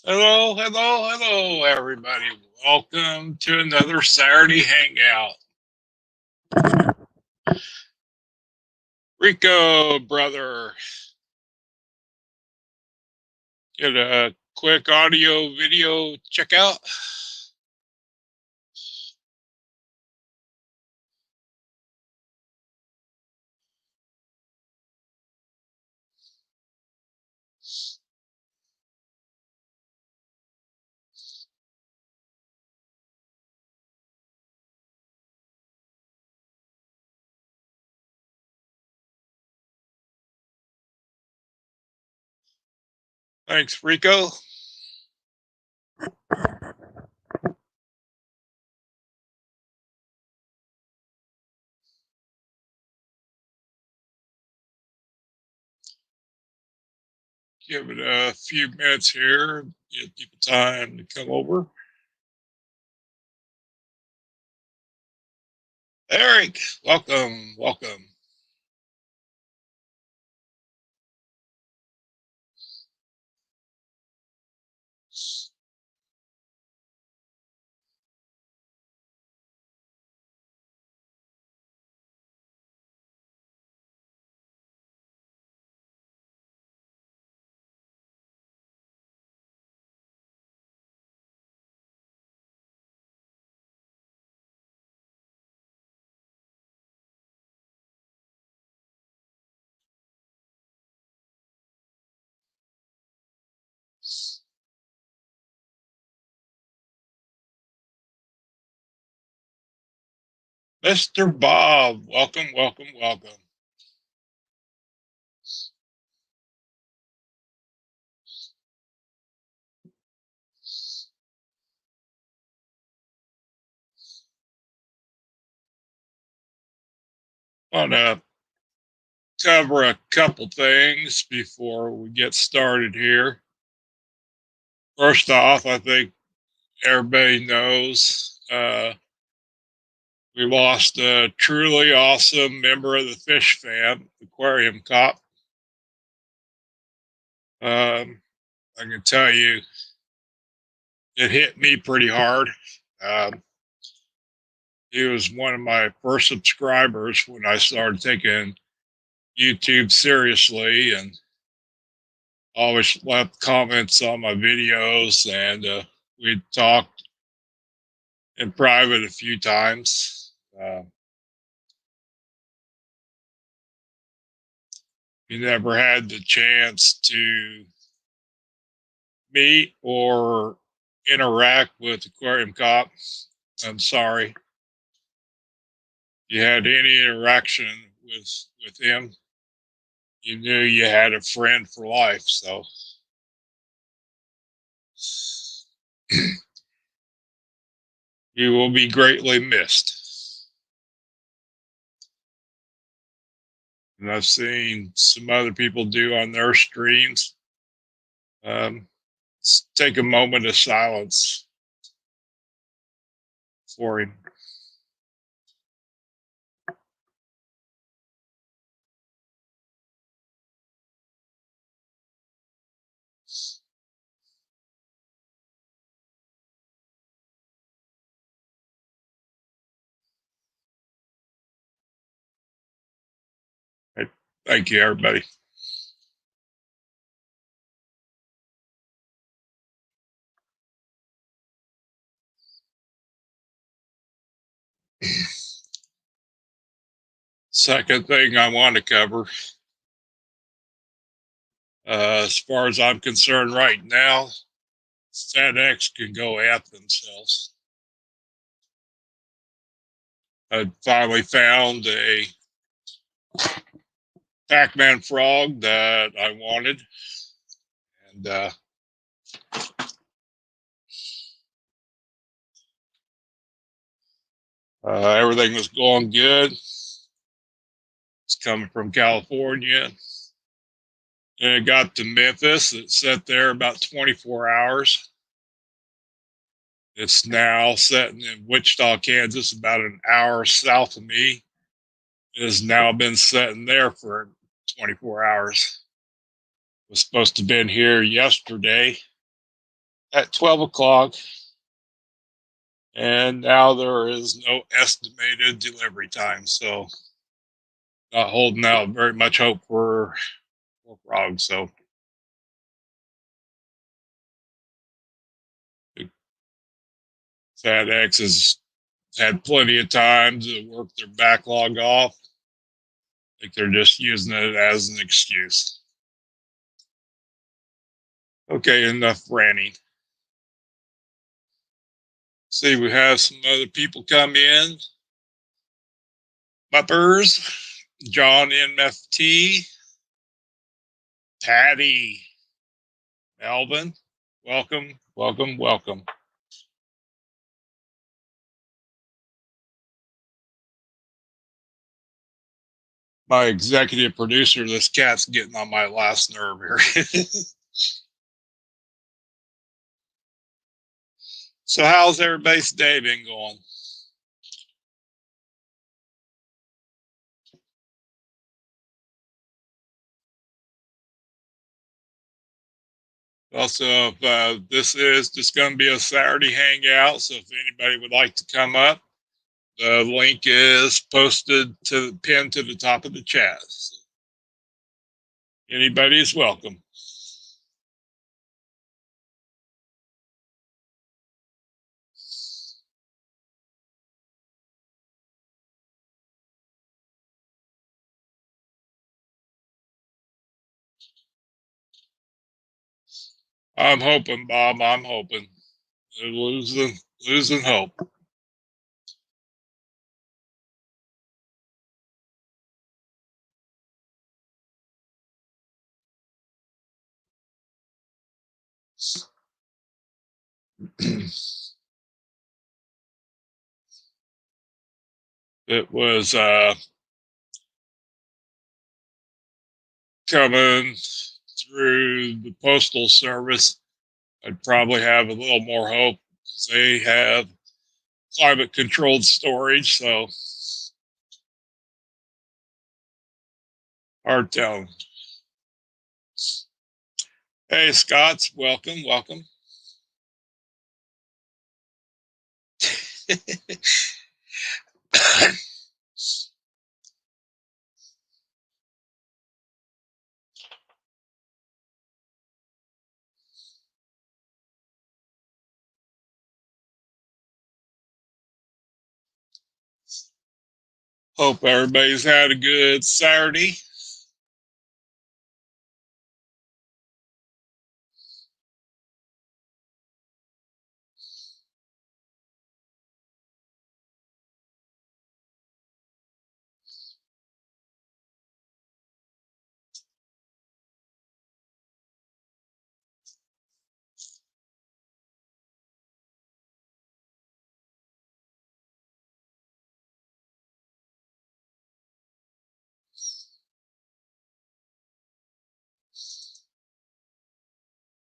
Hello, hello, hello, everybody. Welcome to another Saturday Hangout. Rico, brother, get a quick audio video check out. Thanks, Rico. Give it a few minutes here, give people time to come over. Eric, welcome, welcome. Mr. Bob, welcome, welcome, welcome. I want to cover a couple things before we get started here. First off, I think everybody knows we lost a truly awesome member of the fish fam, aquarium cop. I can tell you, it hit me pretty hard. Um, he was one of my first subscribers when I started taking YouTube seriously, and always left comments on my videos, and we talked in private a few times. He never had the chance to meet or interact with Aquarium Cop. I'm sorry. If you had any interaction with him, you knew you had a friend for life. So you will be greatly missed. And I've seen some other people do on their streams. Let's take a moment of silence for him. Thank you, everybody. Second thing I want to cover, as far as I'm concerned right now, FedEx can go F themselves. I finally found a Pac-Man frog that I wanted, and everything was going good. It's coming from California. And it got to Memphis. It sat there about 24 hours. It's now sitting in Wichita, Kansas, about an hour south of me. It has now been sitting there for 24 hours. It was supposed to have been here yesterday. at 12 o'clock, and now there is no estimated delivery time. So, not holding out very much hope for frogs. So, FedEx has had plenty of time to work their backlog off. I think they're just using it as an excuse. Okay, enough ranting. See, we have some other people come in. Buppers, John MFT, Patty, Melvin. Welcome, welcome, welcome. My executive producer, this cat's getting on my last nerve here. So, how's everybody's day been going? Also, this is just going to be a Saturday hangout, so if anybody would like to come up, the link is posted to pinned to the top of the chat. So anybody is welcome. I'm hoping, Bob. I'm hoping. They're losing hope. It was coming through the postal service. I'd probably have a little more hope because they have climate controlled storage. So hard telling. Hey, Scott's welcome, welcome. Hope everybody's had a good Saturday.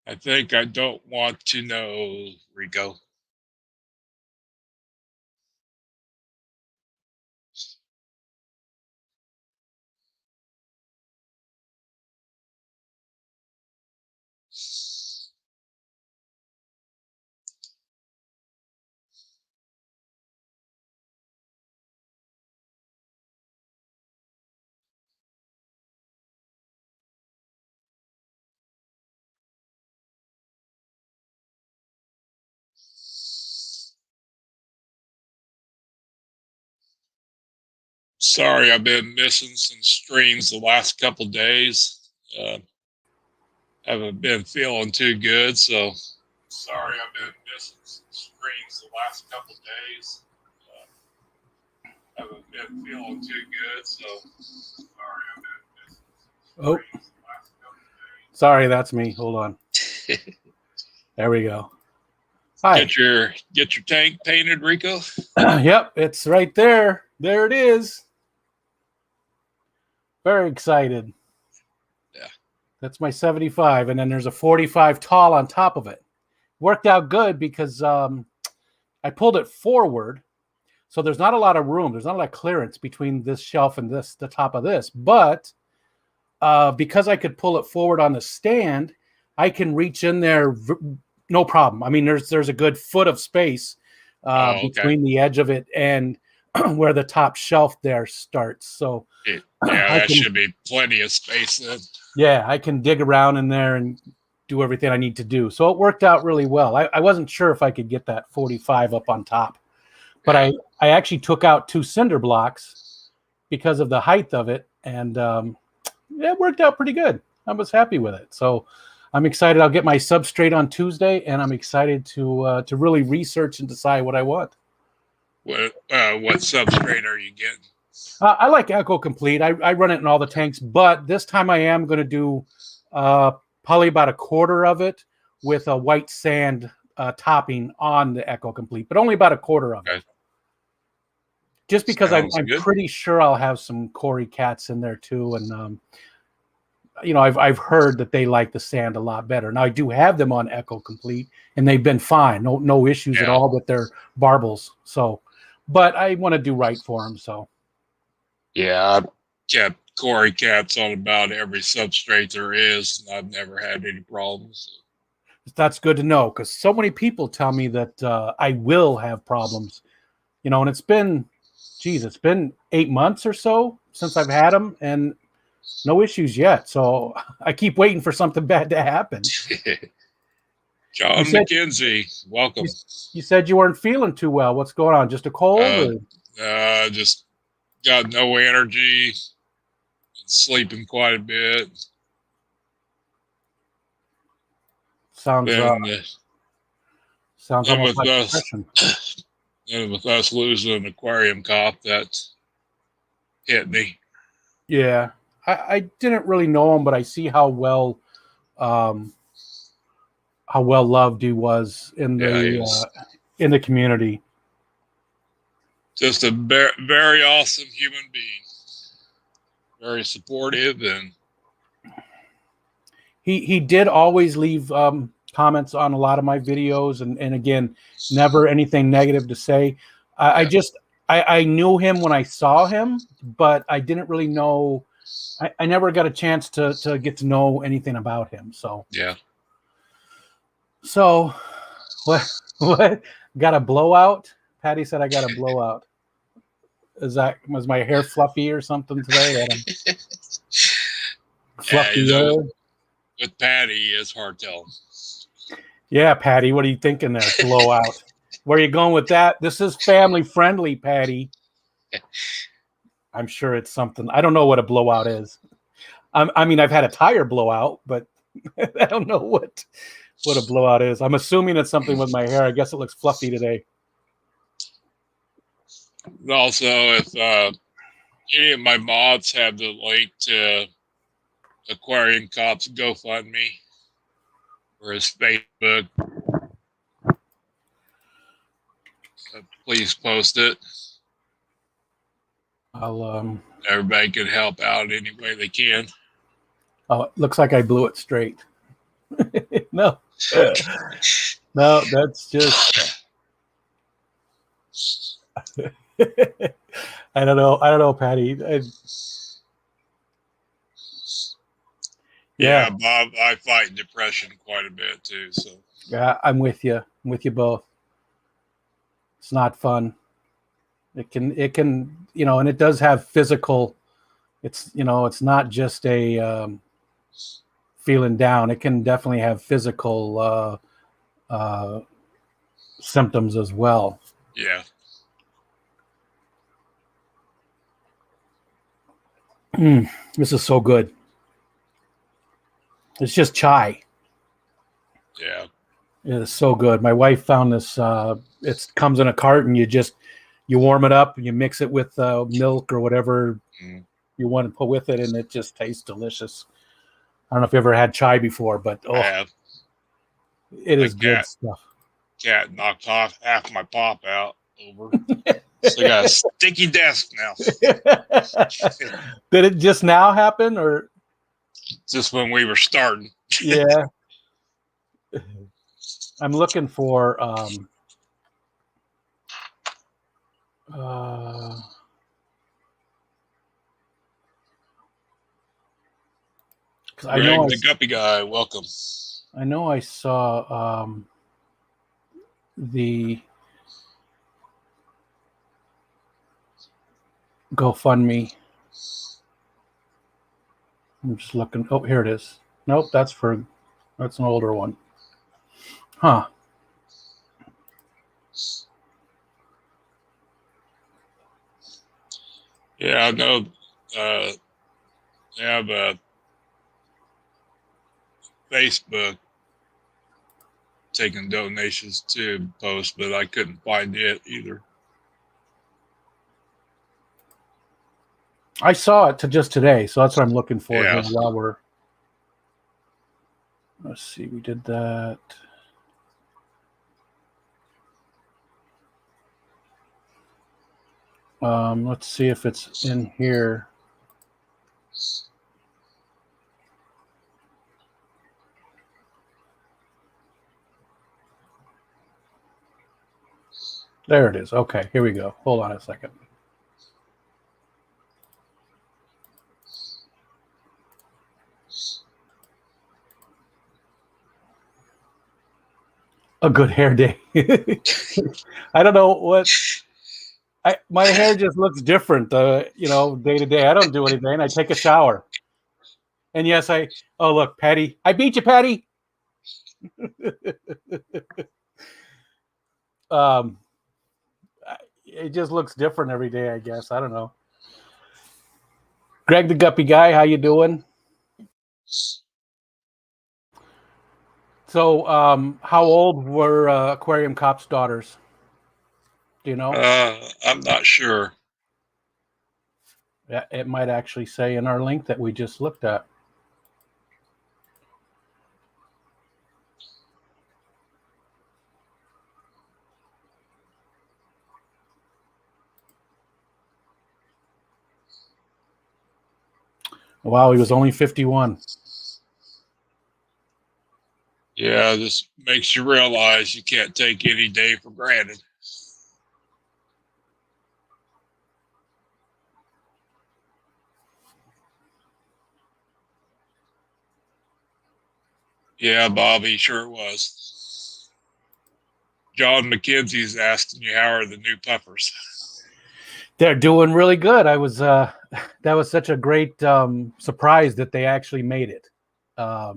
I think I don't want to know, Rico. Sorry, I've been missing some streams the last couple days. Haven't been feeling too good, so sorry I've been missing some streams the last couple days. Haven't been feeling too good, so sorry I've been missing some streams the last couple days. Sorry, that's me. Hold on. There we go. Hi. Get your tank painted, Rico. Yep, it's right there. There it is. Very excited. Yeah. That's my 75, and then there's a 45 tall on top of it. Worked out good because I pulled it forward, so there's not a lot of room. There's not a lot of clearance between this shelf and the top of this. But because I could pull it forward on the stand, I can reach in there no problem. I mean, there's a good foot of space Oh, okay. between the edge of it and where the top shelf there starts. So Yeah, I that can, should be plenty of space then. yeah, I can dig around in there and do everything I need to do. So it worked out really well. I wasn't sure if I could get that 45 up on top, but Yeah. I actually took out 2 cinder blocks because of the height of it, and it worked out pretty good. I was happy with it. So I'm excited. I'll get my substrate on Tuesday, and I'm excited to really research and decide what I want. What substrate are you getting? I like Echo Complete. I run it in all the tanks, but this time I am going to do probably about a quarter of it with a white sand topping on the Echo Complete, but only about a quarter of it. Okay. Just because I'm Sounds good. pretty sure I'll have some Cory cats in there too, and I've heard that they like the sand a lot better. Now I do have them on Echo Complete, and they've been fine, no issues at Yeah. all with their barbels. So, but I want to do right for them. So Yeah, I've kept Cory cats on about every substrate there is, and I've never had any problems. that's good to know, because so many people tell me that I will have problems, and it's been, geez, it's been 8 months or so since I've had them, and no issues yet. So I keep waiting for something bad to happen. John You said McKenzie, you, welcome. you said you weren't feeling too well. What's going on? Just a cold, Uh, or just got no energy, sleeping quite a bit. sounds Then, sounds then almost with like us, depression. then with us losing an aquarium cop, that hit me. Yeah, I didn't really know him, but I see um, how well loved he was Yeah, he was in the community. just a very awesome human being, very supportive, and He did always leave comments on a lot of my videos, and again, never anything negative to say. I yeah, just I knew him when I saw him, but I didn't really know. I never got a chance to get to know anything about him. yeah. So what got a blowout? Patty said I got a blowout. Was my hair fluffy or something today? That I'm Yeah, fluffy hair. with Patty, it's hard telling. Yeah, Patty, what are you thinking there? Blowout. Where are you going with that? This is family friendly, Patty. I'm sure it's something. I don't know what a blowout is. I mean, I've had a tire blowout, but I don't know what a blowout is. I'm assuming it's something with my hair. I guess it looks fluffy today. Also, if any of my mods have the link to Aquarium Cops GoFundMe or his Facebook, please post it. I'll Everybody can help out any way they can. Oh, it looks like I blew it straight. No. No, that's just I don't know. I don't know, Patty. Yeah, Yeah. Bob, I fight depression quite a bit too. So Yeah, I'm with you. I'm with you both. It's not fun. It can, and it does have physical. It's not just a feeling down. It can definitely have physical symptoms as well. yeah, This is so good. It's just chai. yeah, It is so good. My wife found this. It comes in a carton. You warm it up, you mix it with milk or whatever mm, you want to put with it, and it just tastes delicious. I don't know if you ever had chai before, but I have. it My is good stuff. cat knocked half my pop out over. So I got a sticky desk now. Did it just now happen, or Just when we were starting. yeah? I'm looking for uh, I Greg, know the guppy guy, welcome. I saw the GoFundMe. I'm just looking. Oh, here it is. Nope, that's an older one. Huh. Yeah, I know. They have a Facebook taking donations to post, but I couldn't find it either. I saw it just today, so that's what I'm looking for Yeah. here while we're. Let's see, we did that. Let's see if it's in here. There it is. Okay, here we go. Hold on a second. A good hair day. I don't know what. My hair just looks different, day to day. I don't do anything. I take a shower. And yes, oh, look, Patty. I beat you, Patty. It just looks different every day, I guess. I don't know. Greg the Guppy Guy, how you doing? So, how old were Aquarium Cop's daughters? Do you know? I'm not sure. Yeah, it might actually say in our link that we just looked at. Wow, he was only 51. Yeah, this makes you realize you can't take any day for granted. Yeah, Bobby sure was. John McKenzie's asking you, how are the new puppers? They're doing really good. I was that was such a great surprise that they actually made it. I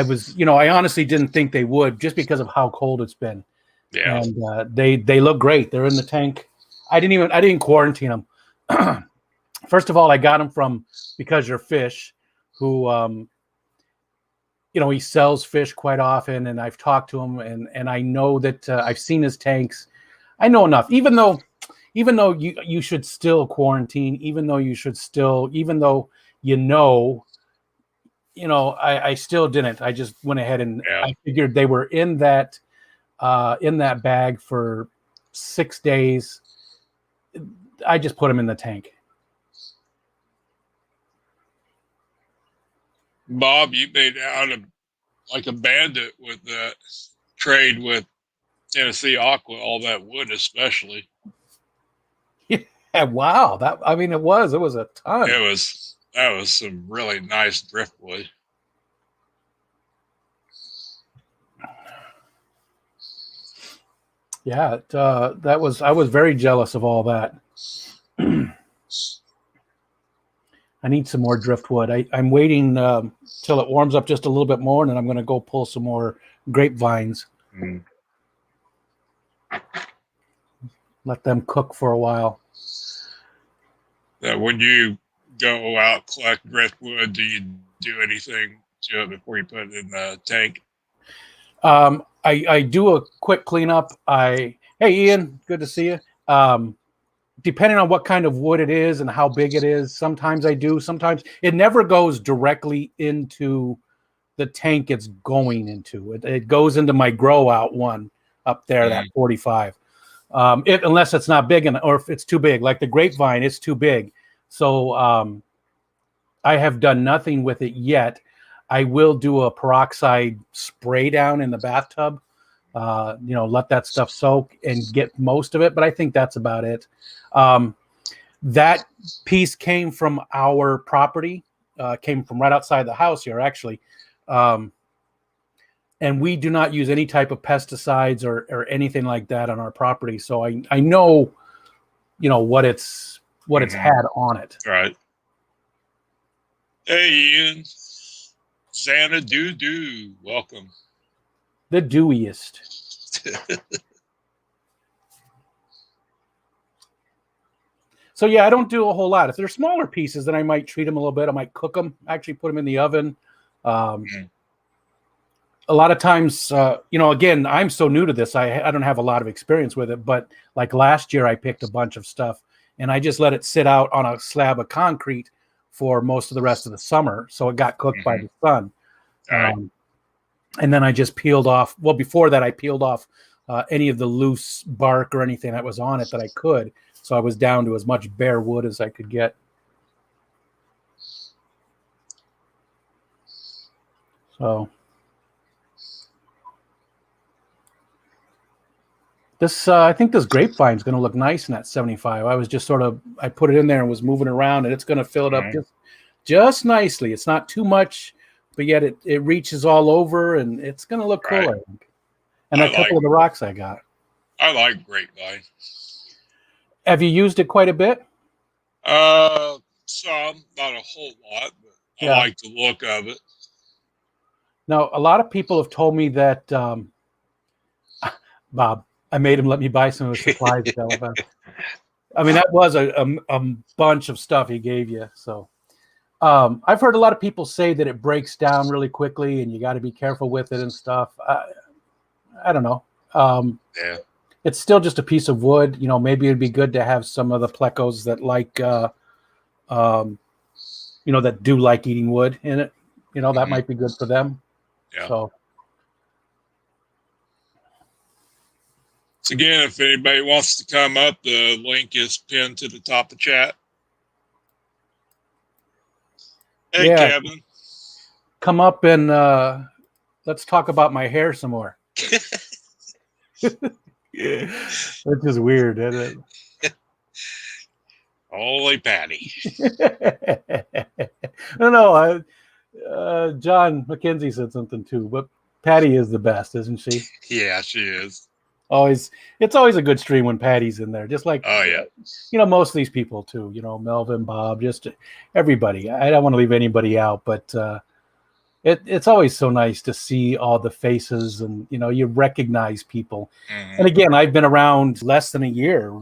was, I honestly didn't think they would, just because of how cold it's been. Yeah. And they look great. They're in the tank. I didn't quarantine them. First of all, I got them from Because You're Fish, who he sells fish quite often, and I've talked to him, and I know that I've seen his tanks. I know enough, even though you should still quarantine, even though you I still didn't. I just went ahead and I figured they were in that bag for 6 days. I just put them in the tank. Bob, you made out like a bandit with that trade with Tennessee Aqua, all that wood especially. Yeah, wow. It was a ton. That was some really nice driftwood. Yeah, I was very jealous of all that. I need some more driftwood. I'm waiting till it warms up just a little bit more, and then I'm going to go pull some more grapevines. Mm. Let them cook for a while. When you go out collect driftwood, do you do anything to it before you put it in the tank? I do a quick cleanup. Hey, Ian, good to see you. Depending on what kind of wood it is and how big it is, sometimes I do. Sometimes it never goes directly into the tank it's going into. It goes into my grow out one up there, that 45. Unless it's not big enough, or if it's too big, like the grapevine, it's too big. So I have done nothing with it yet. I will do a peroxide spray down in the bathtub. Let that stuff soak and get most of it. But I think that's about it. That piece came from our property, came from right outside the house here, actually. And and we do not use any type of pesticides or anything like that on our property. So I know, what it's had on it. Right. Hey, Ian. Xana Doo. Welcome. The dewiest. So yeah, I don't do a whole lot. If they're smaller pieces, then I might treat them a little bit. I might cook them, actually put them in the oven. A lot of times, again, I'm so new to this. I don't have a lot of experience with it, but like last year I picked a bunch of stuff and I just let it sit out on a slab of concrete for most of the rest of the summer. So it got cooked by the sun. Right. And then I just peeled off. Well, before that, I peeled off any of the loose bark or anything that was on it that I could. So I was down to as much bare wood as I could get. So this, I think this grapevine is going to look nice in that 75. I was just I put it in there and was moving around, and it's going to fill it up just nicely. It's not too much, but yet it reaches all over, and it's going to look cool, I think. And a couple of the rocks I got. I like grapevine. Have you used it quite a bit? Some, not a whole lot, but I like the look of it. Now, a lot of people have told me that, Bob, I made him let me buy some of the supplies at Elephant. I mean, that was a bunch of stuff he gave you. So I've heard a lot of people say that it breaks down really quickly and you got to be careful with it and stuff. I don't know. It's still just a piece of wood. Maybe it'd be good to have some of the plecos that like, that do like eating wood in it. That might be good for them. Yeah. So again, if anybody wants to come up, the link is pinned to the top of the chat. Hey, Kevin. Come up and let's talk about my hair some more. That's just weird, isn't it? Holy Patty. No, John McKenzie said something too, but Patty is the best, isn't she? Yeah, she is. It's always a good stream when Patty's in there, just like, most of these people too, Melvin, Bob, just everybody. I don't want to leave anybody out, but it's always so nice to see all the faces and, you recognize people. And again, I've been around less than a year,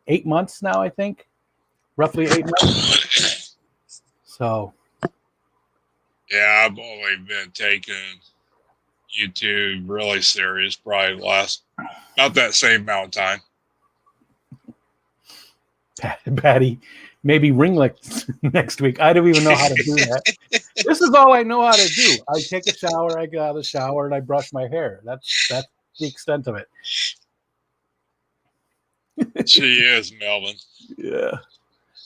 8 months now, I think, roughly 8 months. So. Yeah, I've only been taking YouTube really serious probably last about that same amount of time. Patty, maybe ringlet next week. I don't even know how to do that. This is all I know how to do. I take a shower, I get out of the shower, and I brush my hair. That's the extent of it. She is, Melvin. Yeah.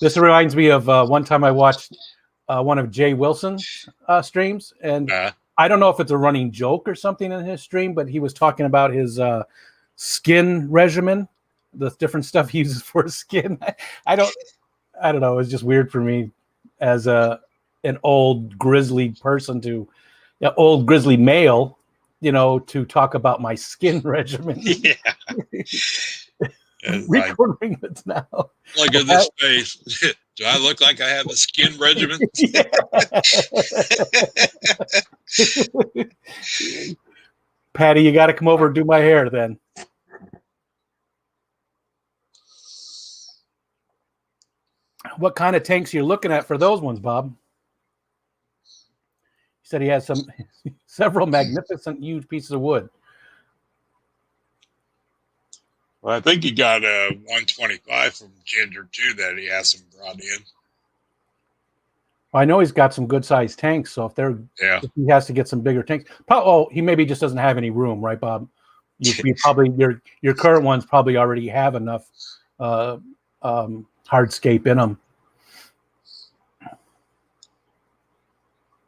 This reminds me of one time I watched one of Jay Wilson's streams, and I don't know if it's a running joke or something in his stream, but he was talking about his skin regimen, the different stuff he uses for his skin. I don't know. It's just weird for me as an old grizzly person old grizzly male, to talk about my skin regimen. Yeah. Recording it now. Look at this face. Do I look like I have a skin regimen? Patty, you got to come over and do my hair then. What kind of tanks are you looking at for those ones, Bob? He said he has several magnificent, huge pieces of wood. Well, I think he got a 125 from Ginger too that he has some brought in. Well, I know he's got some good sized tanks, so if he has to get some bigger tanks, he maybe just doesn't have any room, right, Bob? You probably your current ones probably already have enough hardscape in them.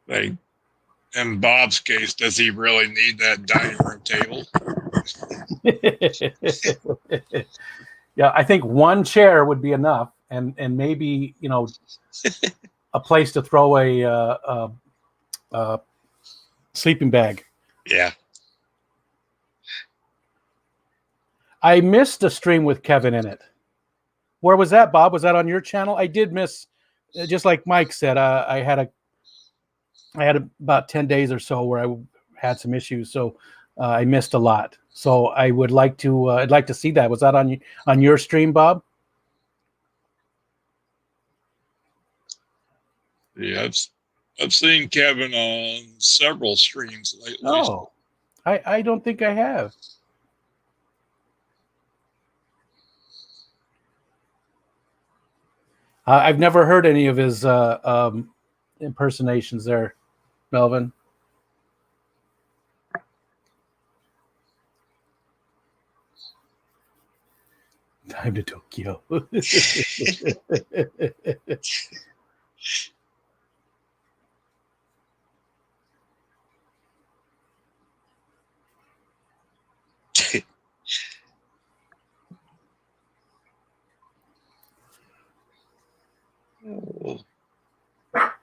Like in Bob's case, does he really need that dining room table? Yeah, I think one chair would be enough, and maybe a place to throw a sleeping bag. Yeah. I missed a stream with Kevin in it. Where was that, Bob? Was that on your channel? I did miss, just like Mike said, I had about 10 days or so where I had some issues, so I missed a lot. So I would like to, I'd like to see that. Was that on your stream, Bob? Yeah, I've seen Kevin on several streams lately. Oh, I don't think I have. I've never heard any of his impersonations there, Melvin. Time to Tokyo.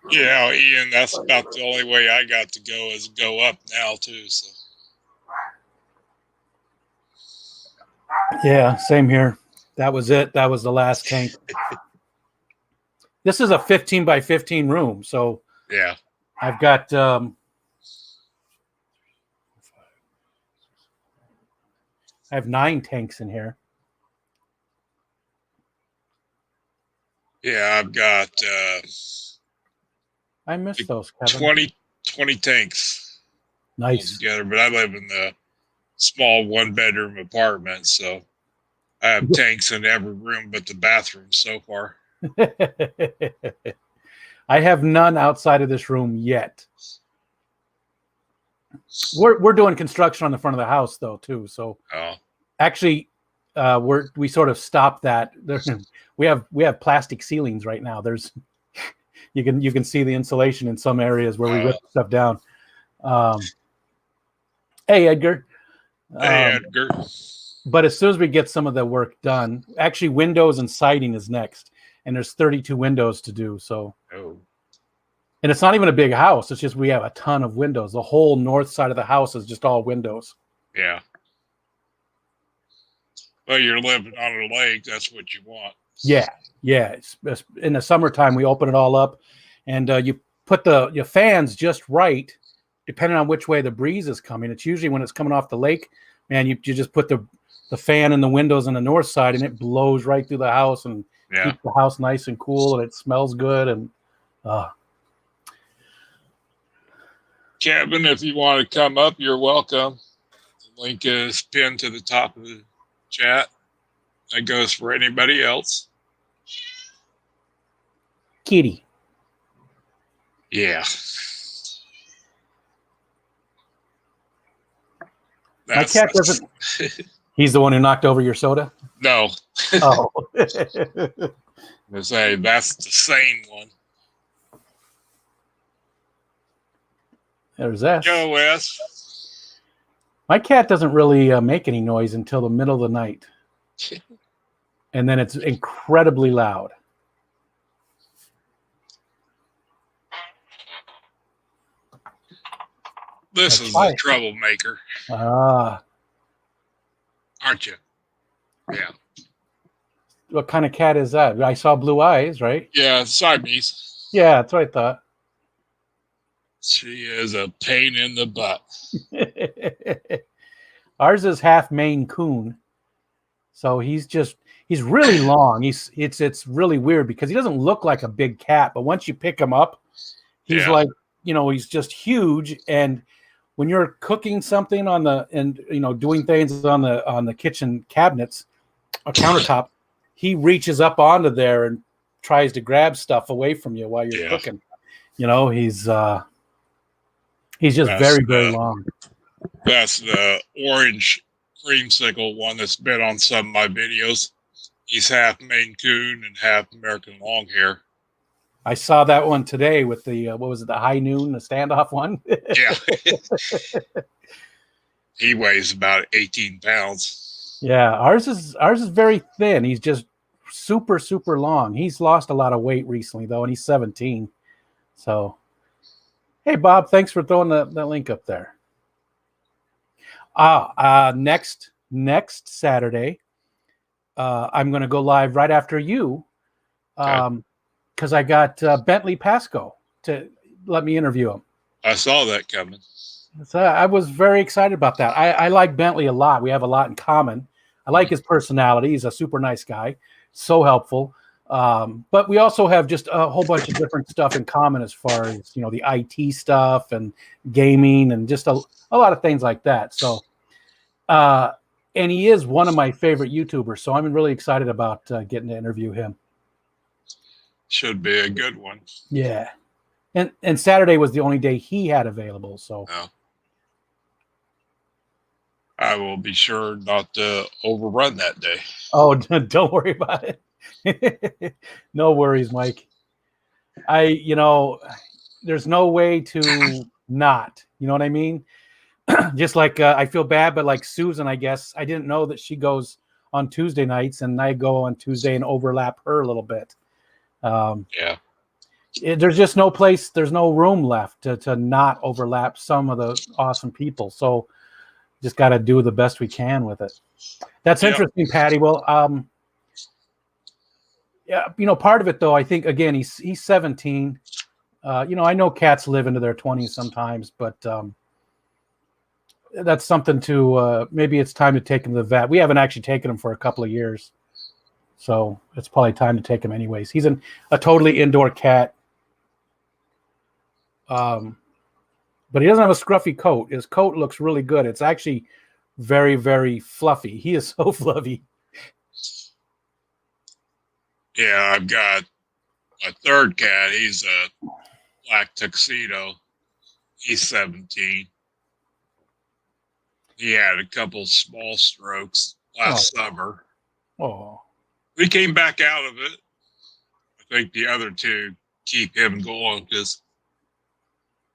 Yeah, Ian, that's about the only way I got to go is go up now too. So Yeah, same here. That was it. That was the last tank. This is a 15 by 15 room, so yeah, I've got I have 9 tanks in here. yeah, I've got I miss those, Kevin. 20 tanks Nice. together, but I live in the small 1-bedroom apartment, so I have tanks in every room but the bathroom so far. I have none outside of this room yet. We're doing construction on the front of the house though too. So actually, we sort of stopped that. We have plastic ceilings right now. There's you can see the insulation in some areas where we rip stuff down. Hey Edgar. Hey Edgar. But as soon as we get some of the work done, actually windows and siding is next, and there's 32 windows to do. So, and it's not even a big house. It's just we have a ton of windows. The whole north side of the house is just all windows. Yeah. Well, you're living on a lake. That's what you want. Yeah, yeah. In the summertime, we open it all up, and you put your fans just right, depending on which way the breeze is coming. It's usually when it's coming off the lake, man. You just put the fan in the windows on the north side, and it blows right through the house and keeps the house nice and cool, and it smells good. And Kevin, if you want to come up, you're welcome. The link is pinned to the top of the chat. That goes for anybody else. Kitty. Yeah. My cat doesn't. He's the one who knocked over your soda? No. Oh. I say that's the same one. There's S. Go, S. My cat doesn't really make any noise until the middle of the night. And then it's incredibly loud. This is the troublemaker. Aren't you? Yeah. What kind of cat is that? I saw blue eyes, right? Yeah, Siamese. Yeah, that's what I thought. She is a pain in the butt. Ours is half Maine Coon. So he's really long. It's really weird because he doesn't look like a big cat, but once you pick him up, he's like, he's just huge. And when you're cooking something doing things on the kitchen cabinets or countertop, he reaches up onto there and tries to grab stuff away from you while you're cooking. He's just very, very long. That's the orange creamsicle one that's been on some of my videos. He's half Maine Coon and half American Longhair. I saw that one today with the what was it, the high noon, the standoff one? Yeah. He weighs about 18 pounds. Yeah, ours is very thin. He's just super, super long. He's lost a lot of weight recently though, and he's 17. So Hey, Bob, thanks for throwing that link up there. Next Saturday, I'm going to go live right after you because I got Bentley Pasco to let me interview him. I saw that coming. So I was very excited about that. I like Bentley a lot. We have a lot in common. I like his personality. He's a super nice guy, so helpful. But we also have just a whole bunch of different stuff in common as far as, you know, the IT stuff and gaming and just a lot of things like that. So, and he is one of my favorite YouTubers. So I'm really excited about getting to interview him. Should be a good one. Yeah. And Saturday was the only day he had available. So I will be sure not to overrun that day. Oh, don't worry about it. No worries, Mike. There's no way to not, you know what I mean? Just like I feel bad, but like Susan, I guess I didn't know that she goes on Tuesday nights and I go on Tuesday and overlap her a little bit. There's just no place, there's no room left to not overlap some of the awesome people. So just got to do the best we can with it. That's interesting, Patty. Well, yeah, you know, part of it though, I think again, he's 17. You know, I know cats live into their 20s sometimes, but that's something to maybe it's time to take him to the vet. We haven't actually taken him for a couple of years, so it's probably time to take him anyways. He's a totally indoor cat, but he doesn't have a scruffy coat. His coat looks really good. It's actually very, very fluffy. He is so fluffy. Yeah, I've got a third cat. He's a black tuxedo. He's 17. He had a couple small strokes last summer. Oh. We came back out of it. I think the other two keep him going because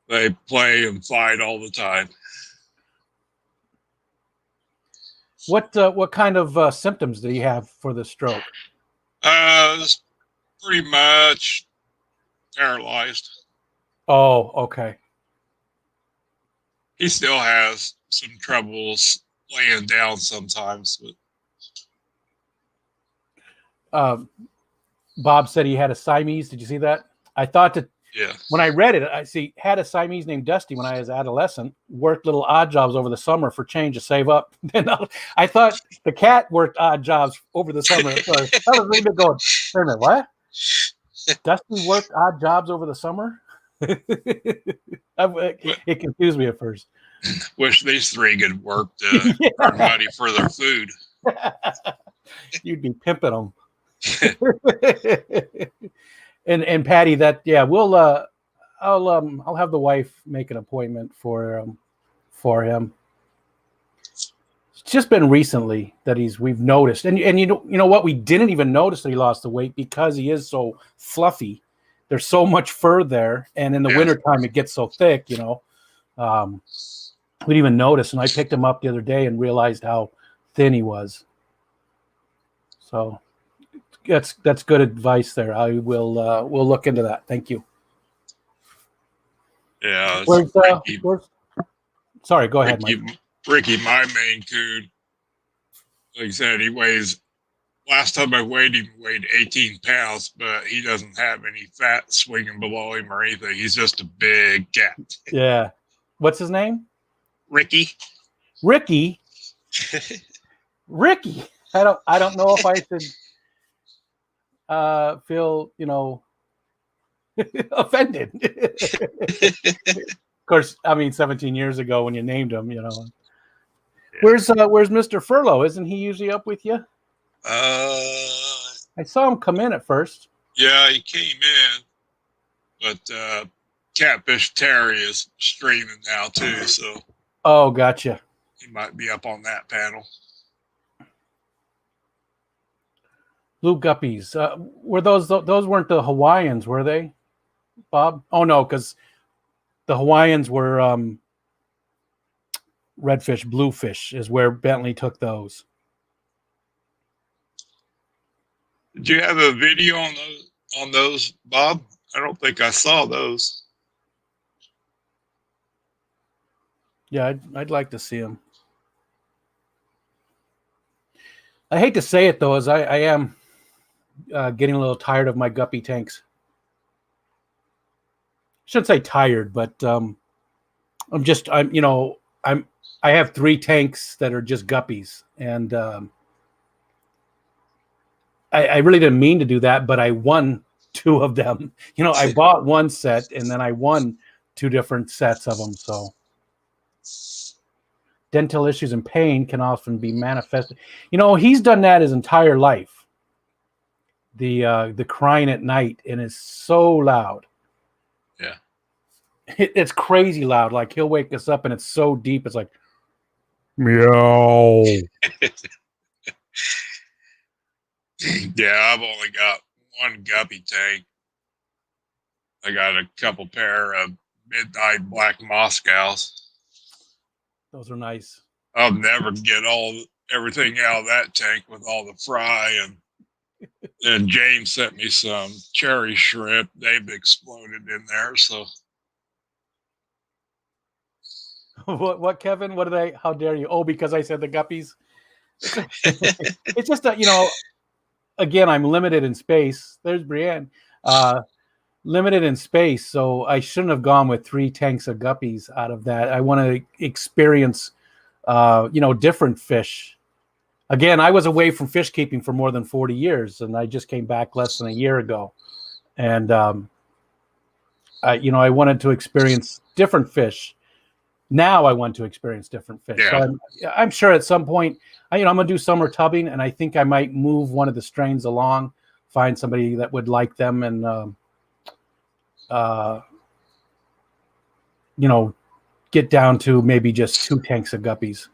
they play and fight all the time. What kind of symptoms did he have for the stroke? Pretty much paralyzed. Oh, okay. He still has some troubles laying down sometimes, but Bob said he had a Siamese. Did you see that? I thought that when I read it, I see had a Siamese named Dusty when I was adolescent, worked little odd jobs over the summer for change to save up. Then I thought the cat worked odd jobs over the summer. So I was reading it going, wait a minute, what? Dusty worked odd jobs over the summer? It confused me at first. Wish these three could work to earn money for their food. You'd be pimping them. and Patty, we'll I'll have the wife make an appointment for him. It's just been recently that we've noticed, and you know what, we didn't even notice that he lost the weight because he is so fluffy. There's so much fur there, and in the wintertime it gets so thick, you know. We didn't even notice, and I picked him up the other day and realized how thin he was. So that's good advice there. I will we'll look into that. Thank you. Yeah. Sorry, go ahead, Mike. Ricky, my Maine Coon, like I said, last time I weighed him, he weighed 18 pounds, but he doesn't have any fat swinging below him or anything. He's just a big cat. Yeah. What's his name? Ricky. Ricky. Ricky. I don't know if I should feel, you know, offended. Of course, I mean 17 years ago when you named him, you know. Where's Mr. Furlow? Isn't he usually up with you? I saw him come in at first. Yeah, he came in, but Catfish Terry is streaming now too, so. Oh, gotcha. He might be up on that panel. Blue guppies. Were those weren't the Hawaiians, were they, Bob? Oh no, because the Hawaiians were redfish, bluefish is where Bentley took those. Did you have a video on those, Bob? I don't think I saw those. Yeah, I'd like to see him. I hate to say it though, as I am getting a little tired of my guppy tanks. I shouldn't say tired, but I have 3 tanks that are just guppies, and I really didn't mean to do that, but I won 2 of them. I bought 1 set and then I won 2 different sets of them. So dental issues and pain can often be manifested. He's done that his entire life. The crying at night, and it's so loud. Yeah. It's crazy loud. Like he'll wake us up and it's so deep. It's like meow. Yeah, I've only got 1 guppy tank. I got a couple pair of midnight black Moscows. Those are nice. I'll never get everything out of that tank with all the fry, and James sent me some cherry shrimp. They've exploded in there. So What, Kevin? What did I? How dare you? Oh, because I said the guppies. It's just that again, I'm limited in space. There's Brienne. Limited in space, so I shouldn't have gone with 3 tanks of guppies out of that. I want to experience, different fish. Again, I was away from fish keeping for more than 40 years, and I just came back less than a year ago. And I wanted to experience different fish. Now I want to experience different fish. Yeah. So I'm sure at some point, I'm going to do summer tubbing, and I think I might move one of the strains along, find somebody that would like them, and get down to maybe just 2 tanks of guppies.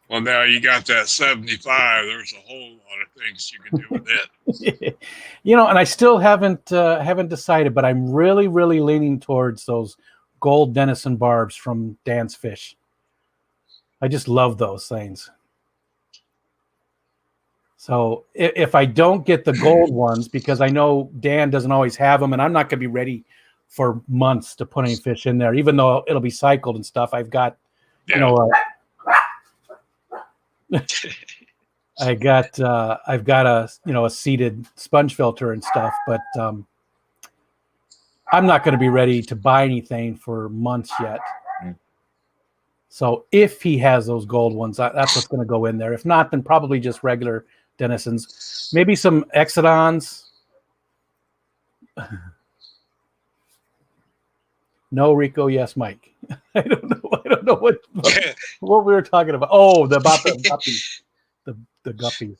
Well, now you got that 75. There's a whole lot of things you can do with it. And I still haven't decided, but I'm really, really leaning towards those gold Denison barbs from Dan's Fish. I just love those things. So if I don't get the gold ones, because I know Dan doesn't always have them, and I'm not going to be ready for months to put any fish in there, even though it'll be cycled and stuff. I've got, I've got a seated sponge filter and stuff, but I'm not going to be ready to buy anything for months yet. So if he has those gold ones, that's what's going to go in there. If not, then probably just regular Denisons, maybe some Exodons. No, Rico. Yes, Mike. I don't know what we were talking about. Oh, about the guppies. The guppies.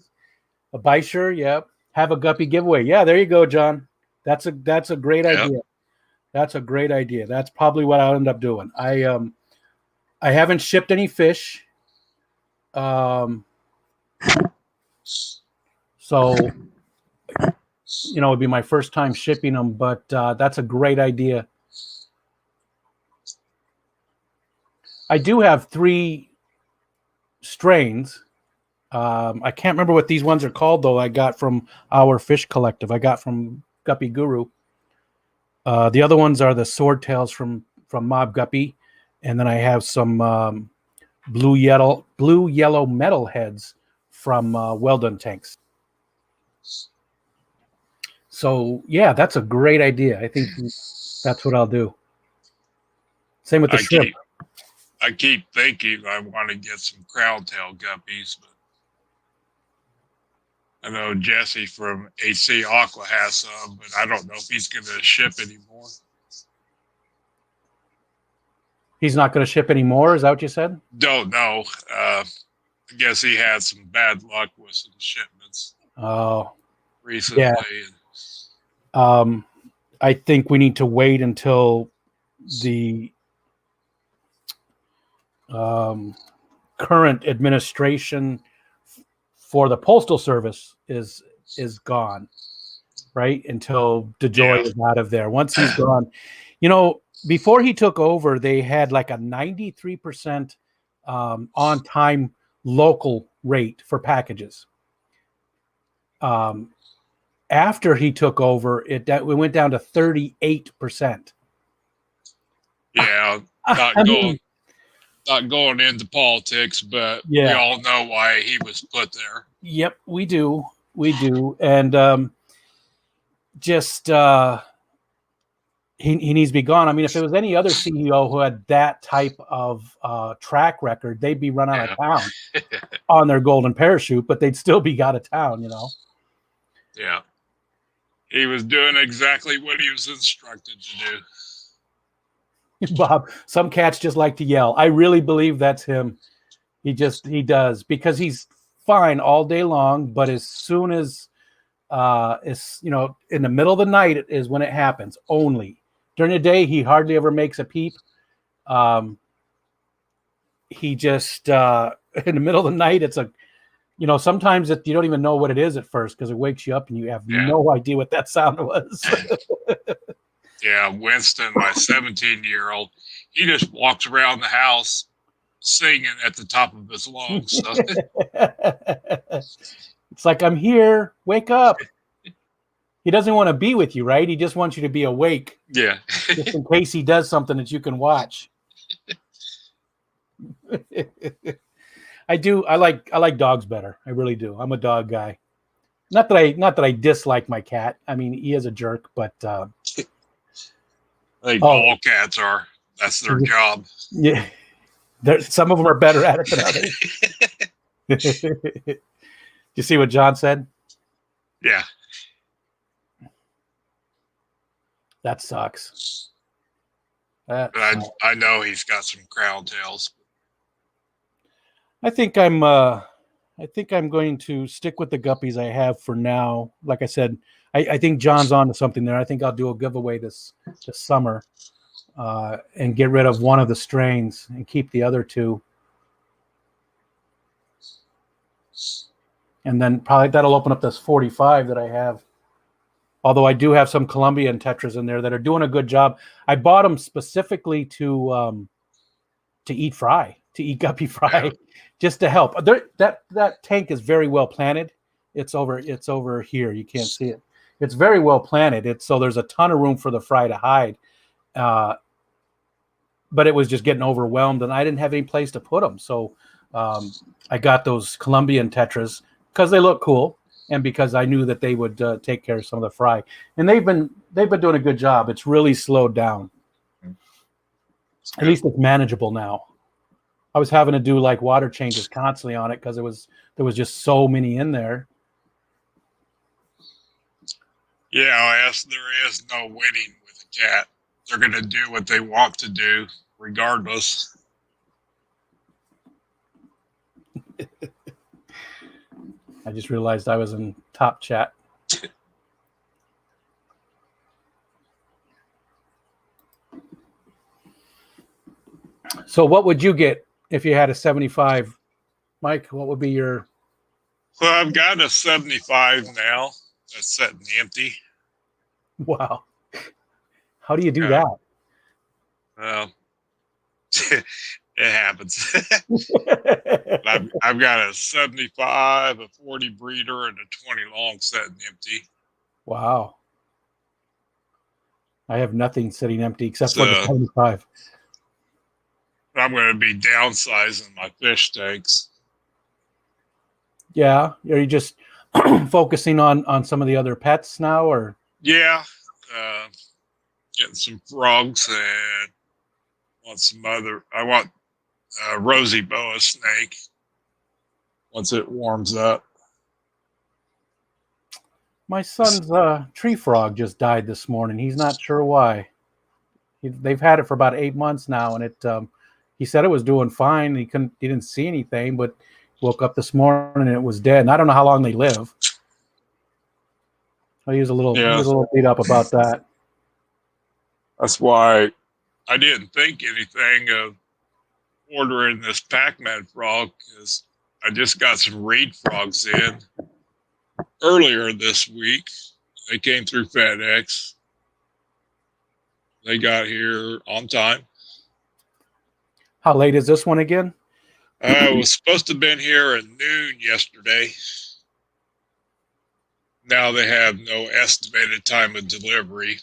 A Bisher, yeah. Have a guppy giveaway. Yeah, there you go, John. That's a great idea. That's a great idea. That's probably what I'll end up doing. I haven't shipped any fish. So it'd be my first time shipping them, but that's a great idea. I do have 3 strains. I can't remember what these ones are called, though. I got from our fish collective. I got from Guppy Guru. The other ones are the swordtails from Mob Guppy, and then I have some blue yellow metalheads from Well Done Tanks. So yeah, that's a great idea. I think that's what I'll do. Same with the shrimp. I keep thinking I want to get some crown tail guppies, but I know Jesse from AC Aqua has some, but I don't know if he's going to ship anymore. He's not going to ship anymore? Is that what you said? Don't know. I guess he had some bad luck with some shipments. Recently. Yeah. I think we need to wait until the current administration for the Postal Service is gone, right? Until DeJoy is out of there. Once he's gone, before he took over, they had like a 93% on-time local rate for packages. After he took over, it went down to 38%. Yeah, not going. not going into politics, but we Yeah. all know why he was put there. Yep, we do. We do. And just he needs to be gone. I mean, if it was any other CEO who had that type of track record, they'd be run out of town on their golden parachute, but they'd still be out of town, you know. Yeah. He was doing exactly what he was instructed to do. Bob, some cats just like to yell. I really believe that's him. He does, because he's fine all day long, but as soon as it's, you know, in the middle of the night is when it happens. Only during the day he hardly ever makes a peep. He just in the middle of the night, it's a, you know, sometimes you don't even know what it is at first because it wakes you up and you have no idea what that sound was. Yeah, Winston, my 17-year-old, he just walks around the house singing at the top of his lungs. So. It's like, I'm here, wake up. He doesn't want to be with you, right? He just wants you to be awake. Yeah. Just in case he does something that you can watch. I do. I like dogs better. I really do. I'm a dog guy. Not that I dislike my cat. I mean, he is a jerk, but I think all cats are. That's their job. Yeah. Some of them are better at it than others. You see what John said? Yeah. That sucks. I know he's got some crown tails. I think I'm going to stick with the guppies I have for now. Like I said, I think John's on to something there. I think I'll do a giveaway this summer and get rid of one of the strains and keep the other two. And then probably that'll open up this 45 that I have. Although I do have some Colombian tetras in there that are doing a good job. I bought them specifically to eat guppy fry, just to help. That tank is very well planted. It's over here. You can't see it. It's very well planted. So there's a ton of room for the fry to hide. But it was just getting overwhelmed, and I didn't have any place to put them. So I got those Colombian tetras because they look cool, and because I knew that they would take care of some of the fry. And they've been doing a good job. It's really slowed down. At least it's manageable now. I was having to do like water changes constantly on it because there was just so many in there. Yeah, there is no winning with a cat. They're going to do what they want to do, regardless. I just realized I was in top chat. So what would you get if you had a 75? Mike, what would be your... Well, I've got a 75 now that's sitting empty. Wow. How do you do that? Well, it happens. I've got a 75, a 40 breeder, and a 20 long sitting empty. Wow. I have nothing sitting empty except for the 75. I'm going to be downsizing my fish tanks. Yeah. Are you just focusing on some of the other pets now, or? Yeah. Getting some frogs and I want a rosy boa snake once it warms up. My son's tree frog just died this morning. He's not sure why. They've had it for about 8 months now, and he said it was doing fine. He didn't see anything, but woke up this morning and it was dead. And I don't know how long they live. He was a little beat up about that. That's why I didn't think anything of ordering this Pac-Man frog, because I just got some reed frogs in earlier this week. They came through FedEx. They got here on time. How late is this one again? It was supposed to have been here at noon yesterday. Now they have no estimated time of delivery,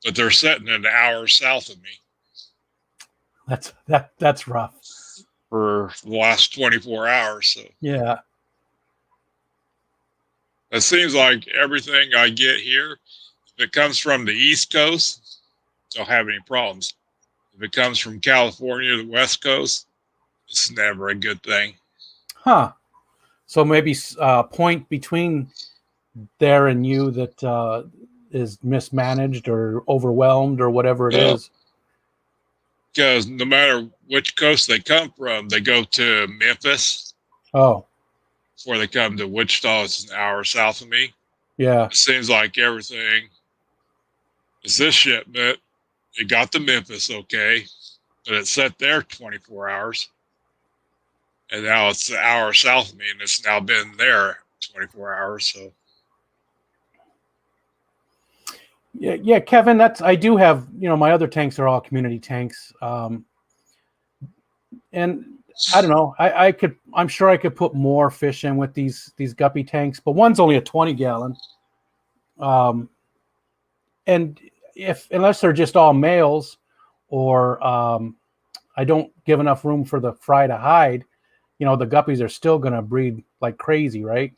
but they're sitting an hour south of me. That's rough. for the last 24 hours. So Yeah. it seems like everything I get here, if it comes from the East Coast, don't have any problems. If it comes from California, the West Coast, it's never a good thing. Huh. So maybe point between there and you that is mismanaged or overwhelmed or whatever it is. Because no matter which coast they come from, they go to Memphis Oh, before they come to Wichita. It's an hour south of me. yeah. It seems like everything is this shipment. It got to Memphis okay, but it sat there 24 hours. And now it's an hour south of me, and it's now been there 24 hours. So Yeah, Kevin, I do have, my other tanks are all community tanks. And I don't know, I'm sure I could put more fish in with these guppy tanks, but one's only a 20 gallon. And unless they're just all males or I don't give enough room for the fry to hide, the guppies are still going to breed like crazy, right?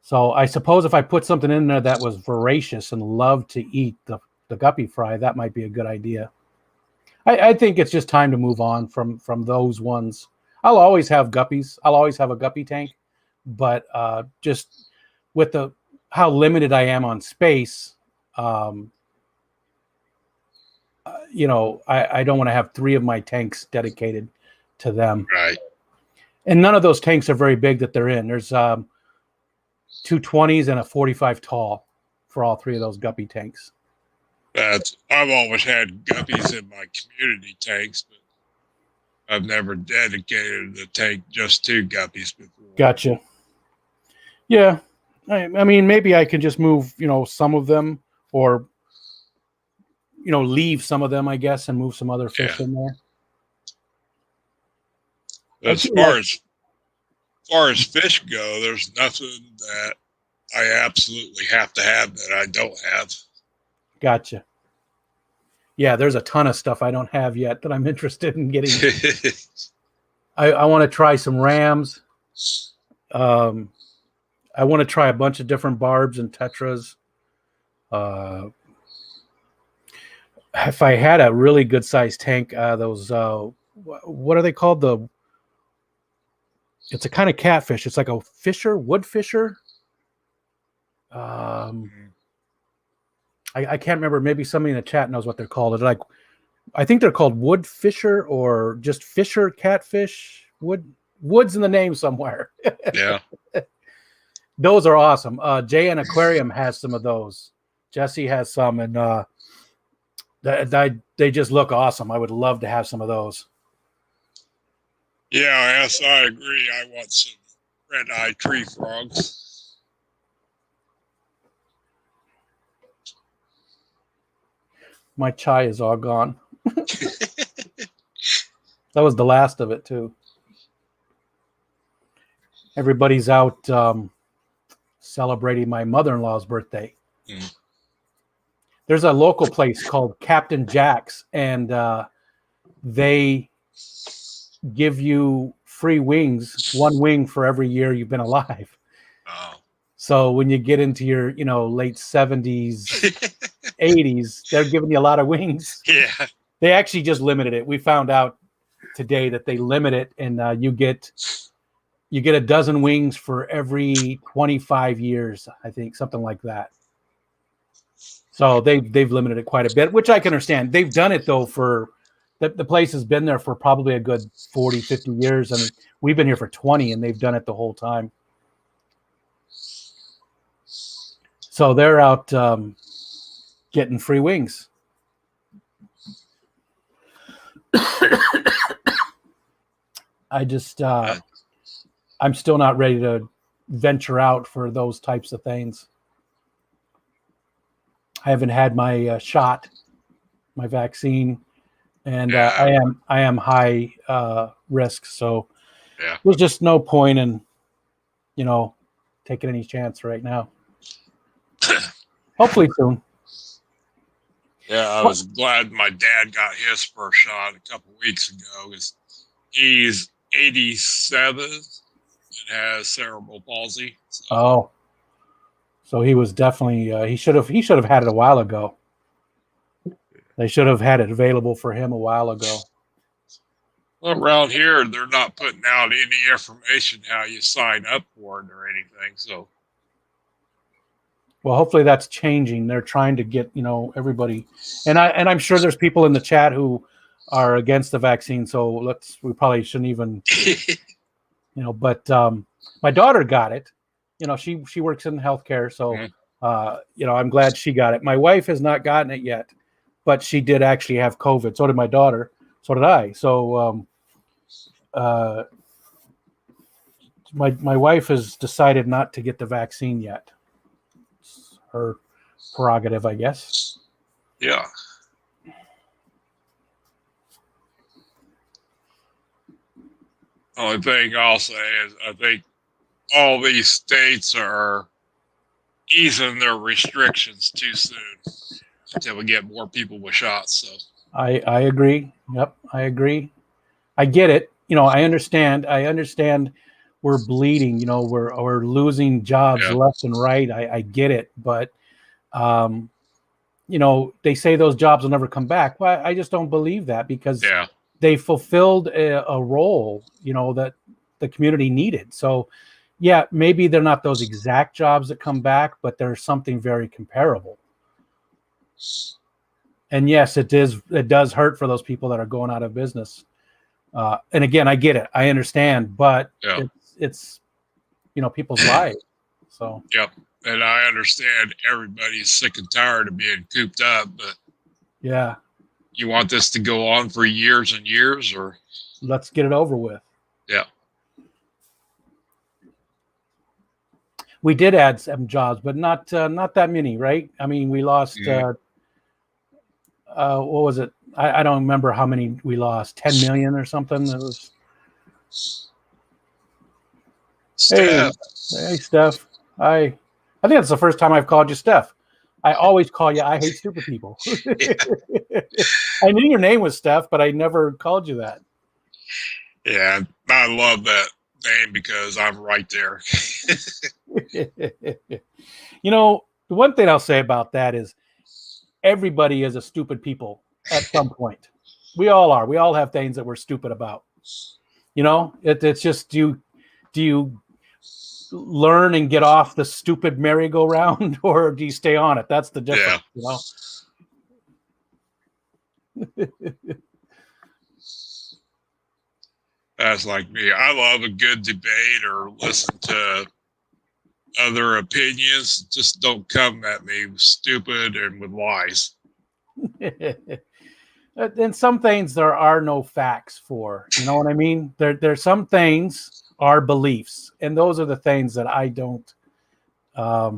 So I suppose if I put something in there that was voracious and loved to eat the guppy fry, that might be a good idea. I think it's just time to move on from those ones. I'll always have guppies. I'll always have a guppy tank, but just with how limited I am on space, I don't want to have 3 of my tanks dedicated to them. right. And none of those tanks are very big that they're in. There's 2 20s and a 45 tall for all 3 of those guppy tanks. I've always had guppies in my community tanks, but I've never dedicated the tank just to guppies before. Gotcha. Yeah. I mean, maybe I can just move, some of them or, leave some of them, I guess, and move some other fish in there. As far as fish go, there's nothing that I absolutely have to have that I don't have. Gotcha. Yeah, there's a ton of stuff I don't have yet that I'm interested in getting. I want to try some rams. I want to try a bunch of different barbs and tetras. If I had a really good sized tank, those what are they called? It's a kind of catfish. It's like a wood fisher. I can't remember. Maybe somebody in the chat knows what they're called. It's I think they're called wood fisher or just fisher catfish. Wood's in the name somewhere. Yeah. Those are awesome. JN Aquarium has some of those. Jesse has some, and they just look awesome. I would love to have some of those. Yeah, yes, I agree. I want some red-eye tree frogs. My chai is all gone. That was the last of it, too. Everybody's out celebrating my mother-in-law's birthday. Mm. There's a local place called Captain Jack's, and they give you free wings, 1 wing for every year you've been alive. Oh. So when you get into your, late 70s, 80s, they're giving you a lot of wings. Yeah. They actually just limited it. We found out today that they limit it, and you get a dozen wings for every 25 years, I think, something like that. So they've limited it quite a bit, which I can understand. They've done it, though, for the place has been there for probably a good 40, 50 years. And we've been here for 20, and they've done it the whole time. So they're out getting free wings. I just, I'm still not ready to venture out for those types of things. I haven't had my shot, my vaccine, and I am high risk. So there's just no point in, taking any chance right now. Hopefully soon. Yeah, I was glad my dad got his first shot a couple weeks ago. He's 87 and has cerebral palsy. So, Oh, so he was definitely he should have had it a while ago. They should have had it available for him a while ago. well, around here, they're not putting out any information how you sign up for it or anything. So, Well, hopefully that's changing. They're trying to get everybody, and I'm sure there's people in the chat who are against the vaccine. So we probably shouldn't even But my daughter got it. She works in healthcare, so I'm glad she got it. My wife has not gotten it yet, but she did actually have COVID. So did my daughter. So did I. So my wife has decided not to get the vaccine yet. It's her prerogative, I guess. Yeah. Only thing I'll say is I think all these states are easing their restrictions too soon until we get more people with shots. So I agree. Yep, I agree. I get it. I understand. We're bleeding. We're losing jobs left and right. I get it, but they say those jobs will never come back. Well, I just don't believe that because they fulfilled a role, that the community needed. So, yeah, maybe they're not those exact jobs that come back, but there's something very comparable. And yes, it does hurt for those people that are going out of business. And again, I get it. I understand, but it's people's lives. So yep. And I understand everybody's sick and tired of being cooped up, but yeah, you want this to go on for years and years, or let's get it over with. Yeah. We did add some jobs, but not that many, right? I mean, we lost. What was it? I don't remember how many we lost. 10 million or something. It was. Steph. Hey, Steph. I think that's the first time I've called you Steph. I always call you. I hate stupid people. I knew your name was Steph, but I never called you that. Yeah, I love that name because I'm right there. The one thing I'll say about that is everybody is a stupid people at some point. We all are. We all have things that we're stupid about. It's just do you learn and get off the stupid merry-go-round, or do you stay on it? That's the difference. That's like me. I love a good debate or listen to other opinions. Just don't come at me stupid and with lies. And some things there are no facts for. You know what I mean? There's some things are beliefs, and those are the things that I don't. I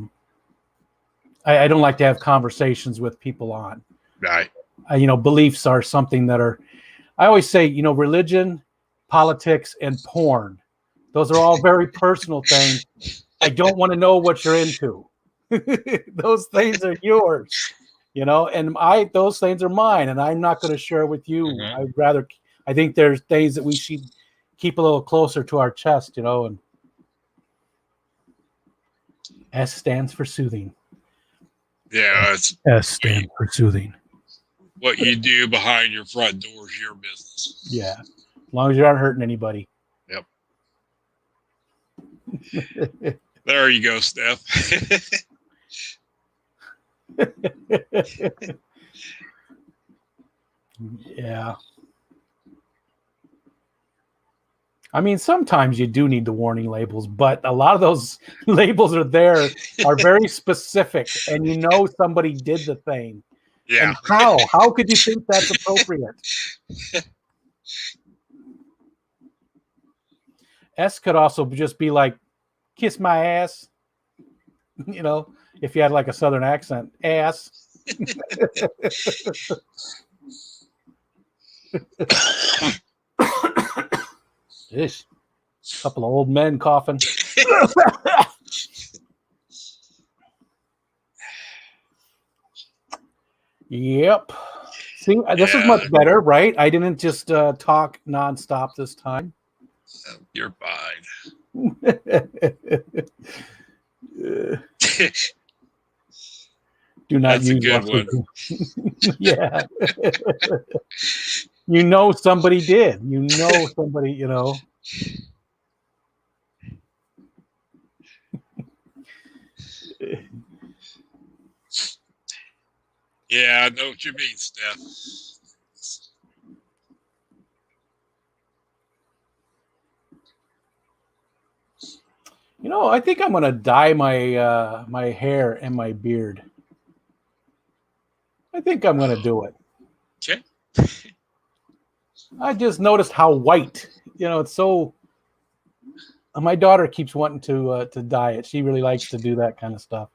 don't like to have conversations with people on. Right. Beliefs are something that are. I always say, religion, politics, and porn. Those are all very personal things. I don't want to know what you're into. Those things are yours, and those things are mine, and I'm not going to share with you. Mm-hmm. I think there's things that we should keep a little closer to our chest, and S stands for soothing. Yeah, S stands for soothing. What you do behind your front door is your business. Yeah, as long as you aren't hurting anybody. Yep. There you go, Steph. Yeah. I mean, sometimes you do need the warning labels, but a lot of those labels are very specific, and somebody did the thing. Yeah. And how could you think that's appropriate? S could also just be like, kiss my ass. If you had like a Southern accent, ass. Ish. Couple of old men coughing. Yep. See, this is Yeah, much better, right? I didn't just talk nonstop this time. you're fine. Do not That's a use good one. Yeah. You know somebody did. You know somebody, you know. Yeah, I know what you mean, Steph. You know, I think I'm gonna dye my my hair and my beard. I think I'm gonna do it. Okay. I just noticed how white. You know, it's so. My daughter keeps wanting to dye it. She really likes to do that kind of stuff.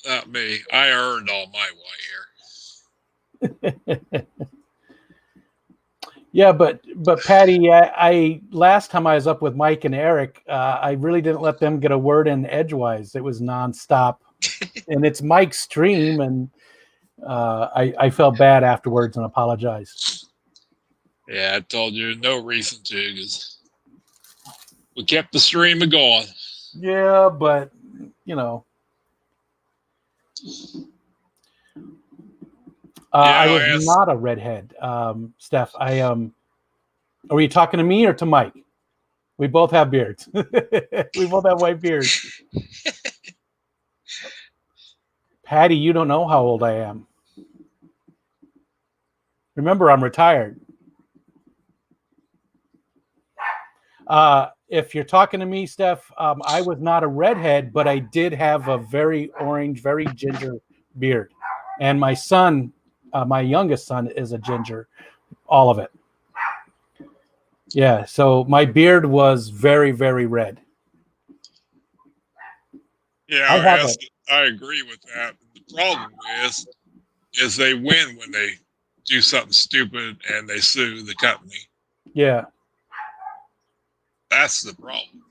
Not me. I earned all my white hair. Yeah, but Patty, I last time I was up with Mike and Eric, I really didn't let them get a word in edgewise. It was nonstop, and it's Mike's stream, and I felt bad afterwards and apologized. Yeah, I told you no reason to because we kept the stream going. Yeah, but you know, I was Yeah, not a redhead, Steph. Are you talking to me or to Mike? We both have beards. We both have white beards. Patty, you don't know how old I am. Remember, I'm retired. If you're talking to me, Steph, I was not a redhead, but I did have a very orange, very ginger beard. And my son, my youngest son, is a ginger, all of it. Yeah, so my beard was very, very red. yeah, I have it. I agree with that. The problem is they win when they do something stupid and they sue the company. Yeah. That's the problem.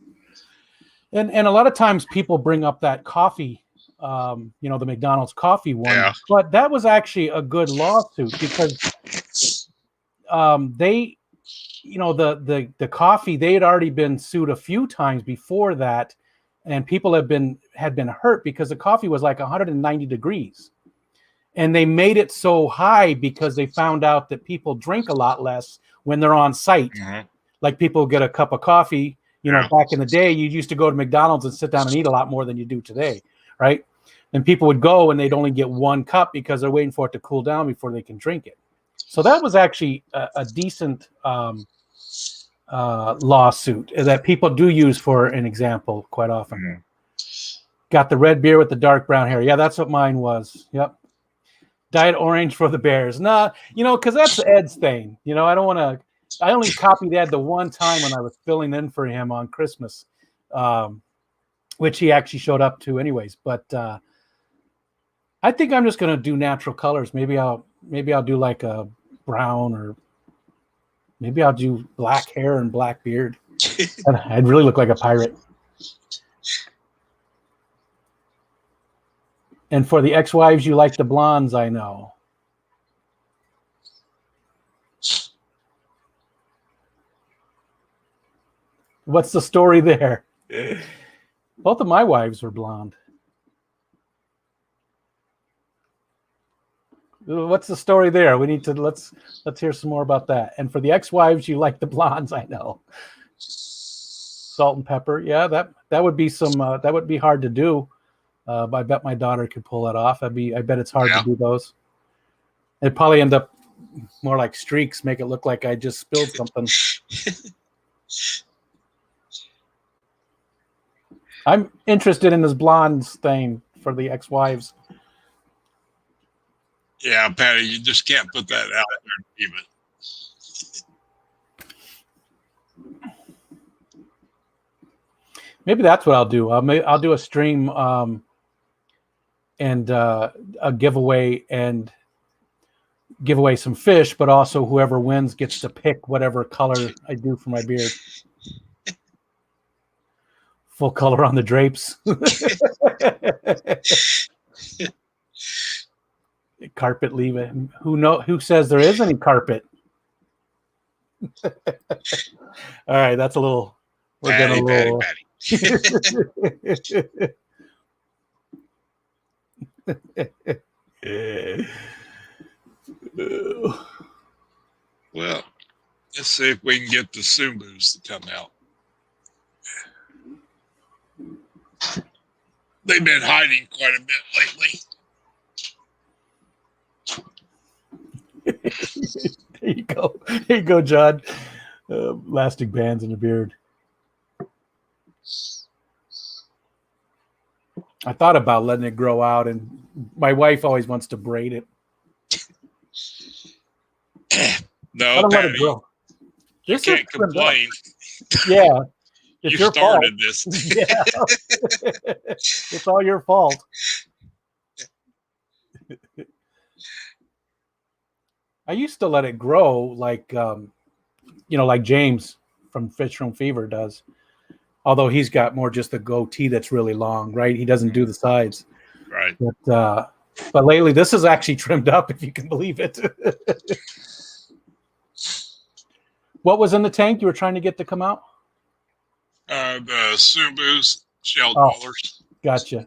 And a lot of times people bring up that coffee, you know, the McDonald's coffee one, Yeah. but that was actually a good lawsuit because they, you know, the coffee, they had already been sued a few times before that, and people had been hurt because the coffee was like 190 degrees, and they made it so high because they found out that people drink a lot less when they're on site. Mm-hmm. Like people get a cup of coffee. You know, back in the day, you used to go to McDonald's and sit down and eat a lot more than you do today, right? And people would go and they'd only get one cup because they're waiting for it to cool down before they can drink it. So that was actually a decent lawsuit that people do use for an example quite often. Mm-hmm. Got the red beer with the dark brown hair. Yeah, that's what mine was. Yep. Dyed orange for the Bears. Nah, you know, because that's Ed's thing. You know, I don't want to. I only copied Ed the one time when I was filling in for him on Christmas, which he actually showed up to anyways. But I think I'm just going to do natural colors. Maybe I'll do like a brown, or maybe I'll do black hair and black beard. I'd really look like a pirate. And for the ex-wives, you like the blondes, I know. What's the story there? Both of my wives were blonde. What's the story there? We need to let's hear some more about that. And for the ex-wives, you like the blondes, I know. Salt and pepper, yeah, that would be some that would be hard to do. But I bet my daughter could pull that off. I bet it's hard to do those. It'd probably end up more like streaks, make it look like I just spilled something. I'm interested in this blondes thing for the ex-wives. Yeah, Patty, you just can't put that out there even. Maybe that's what I'll do. I'll do a stream and a giveaway and give away some fish, but also whoever wins gets to pick whatever color I do for my beard. Full color on the drapes. Carpet leaving. Who says there is any carpet? All right, that's a little. We're getting a little. Well, let's see if we can get the Sumbus to come out. They've been hiding quite a bit lately. There you go. There you go, John. Elastic bands in the beard. I thought about letting it grow out, and my wife always wants to braid it. No, Patty, let it grow. You can't complain. Yeah. You started this. Yeah. It's all your fault. I used to let it grow like, like James from Fish Room Fever does. Although he's got more just a goatee that's really long, right? He doesn't do the sides. Right. But lately, this is actually trimmed up, if you can believe it. What was in the tank you were trying to get to come out? The Sumbus shell dwellers. Gotcha.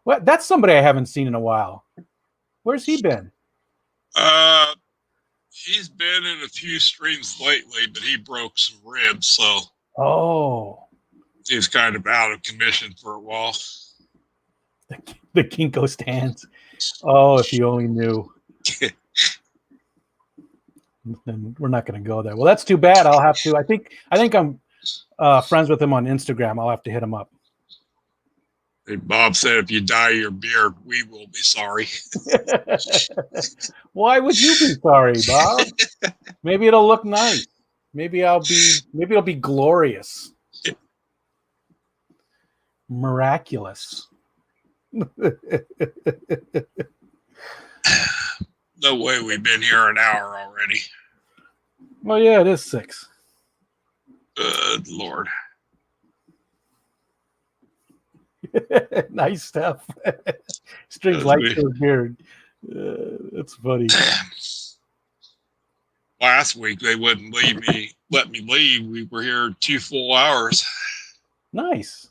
Well, that's somebody I haven't seen in a while. Where's he been? He's been in a few streams lately, but he broke some ribs, so he's kind of out of commission for a while. The Kinko stands. Oh, if you only knew. Then we're not going to go there. Well, that's too bad. I'll have to. I think I'm friends with him on Instagram. I'll have to hit him up. Hey, Bob said, if you dye your beard, we will be sorry. Why would you be sorry, Bob? Maybe it'll look nice. Maybe it'll be glorious. Miraculous. No way, we've been here an hour already. Well, yeah, it is 6. Good Lord. Nice stuff. Strings light to his beard. That's funny. Last week they wouldn't let me leave. We were here 2 full hours. Nice.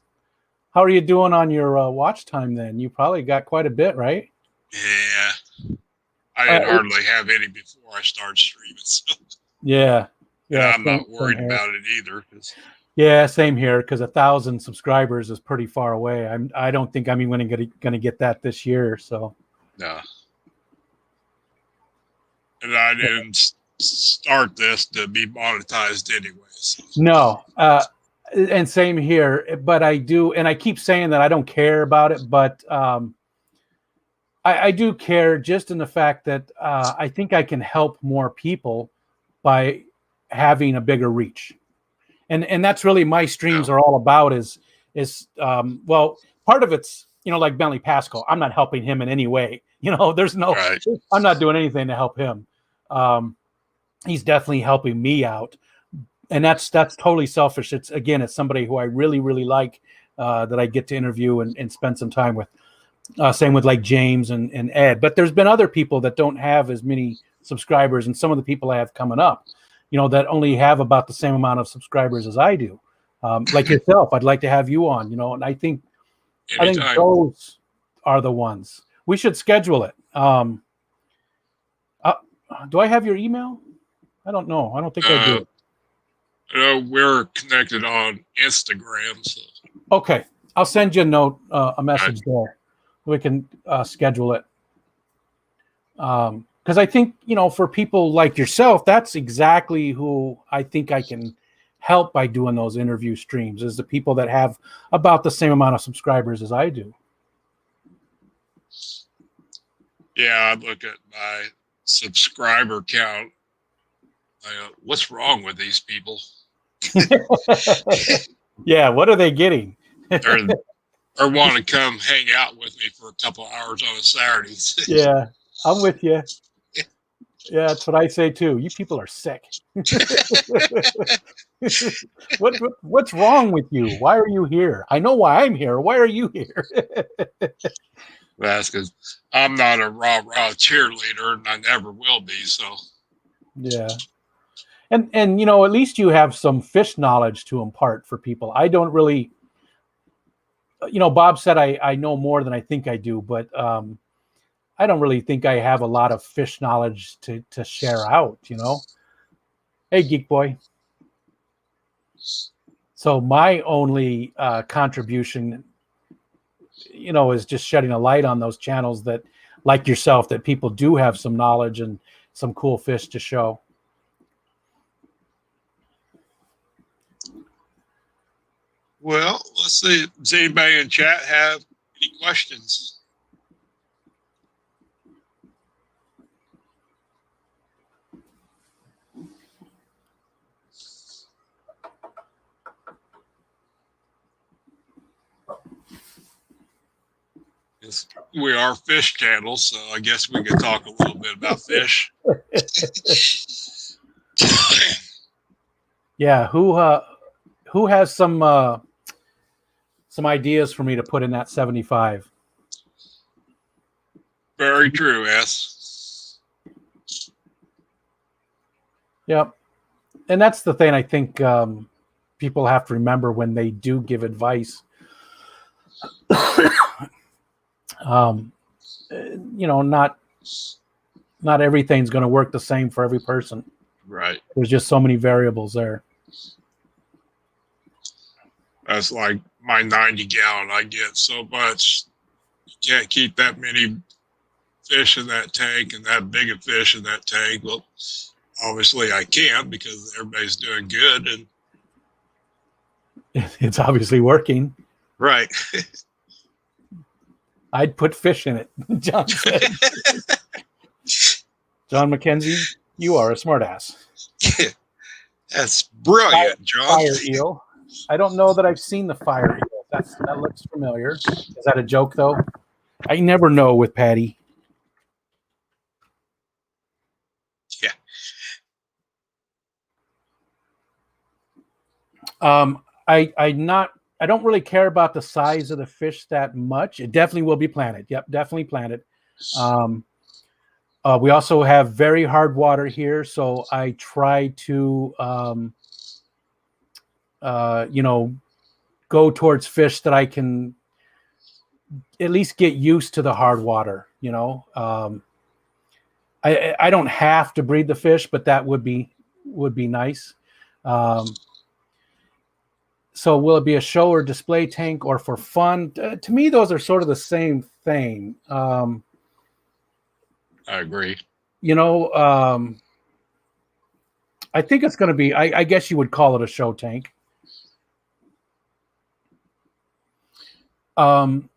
How are you doing on your watch time then? You probably got quite a bit, right? Yeah. I didn't hardly have any before I started streaming. So. Yeah. And I'm not worried about it either. Yeah, same here, because 1,000 subscribers is pretty far away. I don't think I'm even going to get that this year. So no, and I didn't start this to be monetized anyways. No, and same here. But I do, and I keep saying that I don't care about it, but I do care just in the fact that I think I can help more people by having a bigger reach. And that's really my streams are all about is well, part of it's, like Bentley Pascal. I'm not helping him in any way. There's no, right. I'm not doing anything to help him. He's definitely helping me out. And that's totally selfish. It's somebody who I really, really like that I get to interview and spend some time with. Same with like James and Ed. But there's been other people that don't have as many subscribers. And some of the people I have coming up, that only have about the same amount of subscribers as I do. Like yourself, I'd like to have you on, and I think those are the ones. We should schedule it. Do I have your email? I don't know. I don't think I do. We're connected on Instagram. So. Okay. I'll send you a note, a message there. We can schedule it. Because I think, for people like yourself, that's exactly who I think I can help by doing those interview streams, is the people that have about the same amount of subscribers as I do. Yeah, I look at my subscriber count. What's wrong with these people? Yeah, what are they getting? or want to come hang out with me for a couple hours on a Saturday. Yeah, I'm with you. Yeah, that's what I say too. You people are sick. What's wrong with you? Why are you here? I know why I'm here. Why are you here? That's because I'm not a rah-rah cheerleader, and I never will be. So, Yeah. And you know, at least you have some fish knowledge to impart for people. I don't really, you know, Bob said I know more than I think I do, but I don't really think I have a lot of fish knowledge to share out, you know. Hey, Geek Boy. So my only contribution, you know, is just shedding a light on those channels that, like yourself, that people do have some knowledge and some cool fish to show. well, let's see. Does anybody in chat have any questions? Yes, we are fish channels, so I guess we could talk a little bit about fish. Yeah, who has some ideas for me to put in that 75? Very true, S. Yep. And that's the thing I think people have to remember when they do give advice. You know, not everything's going to work the same for every person. Right. There's just so many variables there. That's like my 90 gallon. I get so much. You can't keep that many fish in that tank and that big a fish in that tank. Well, obviously I can't because everybody's doing good. And It's obviously working. right. I'd put fish in it, John said. John McKenzie, you are a smartass. That's brilliant, John. Fire eel. I don't know that I've seen the fire eel. That looks familiar. Is that a joke, though? I never know with Patty. Yeah. I don't really care about the size of the fish that much. It definitely will be planted. Yep, definitely planted. We also have very hard water here, so I try to, you know, go towards fish that I can at least get used to the hard water. You know, I don't have to breed the fish, but that would be nice. So will it be a show or display tank or for fun? To me, those are sort of the same thing. I agree. You know, I think it's going to be, I guess you would call it a show tank. You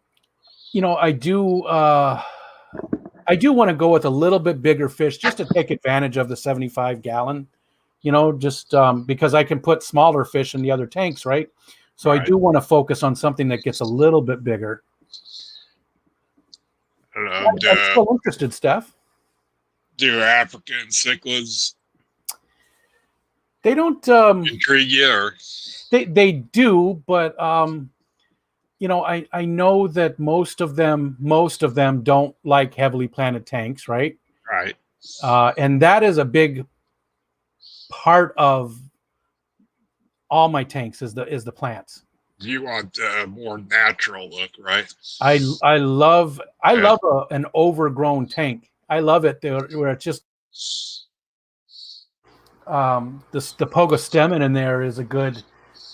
know, I do want to go with a little bit bigger fish just to take advantage of the 75 gallon, you know, just because I can put smaller fish in the other tanks, right? So right. I do want to focus on something that gets a little bit bigger. I'm still interested, Steph. Do African cichlids? They don't intrigue you, or they do, but you know, I know that most of them don't like heavily planted tanks, right? Right. And that is a big part of all my tanks is the plants. You want a more natural look, right? I love an overgrown tank. I love it where it's just the pogo stemmen in there is a good,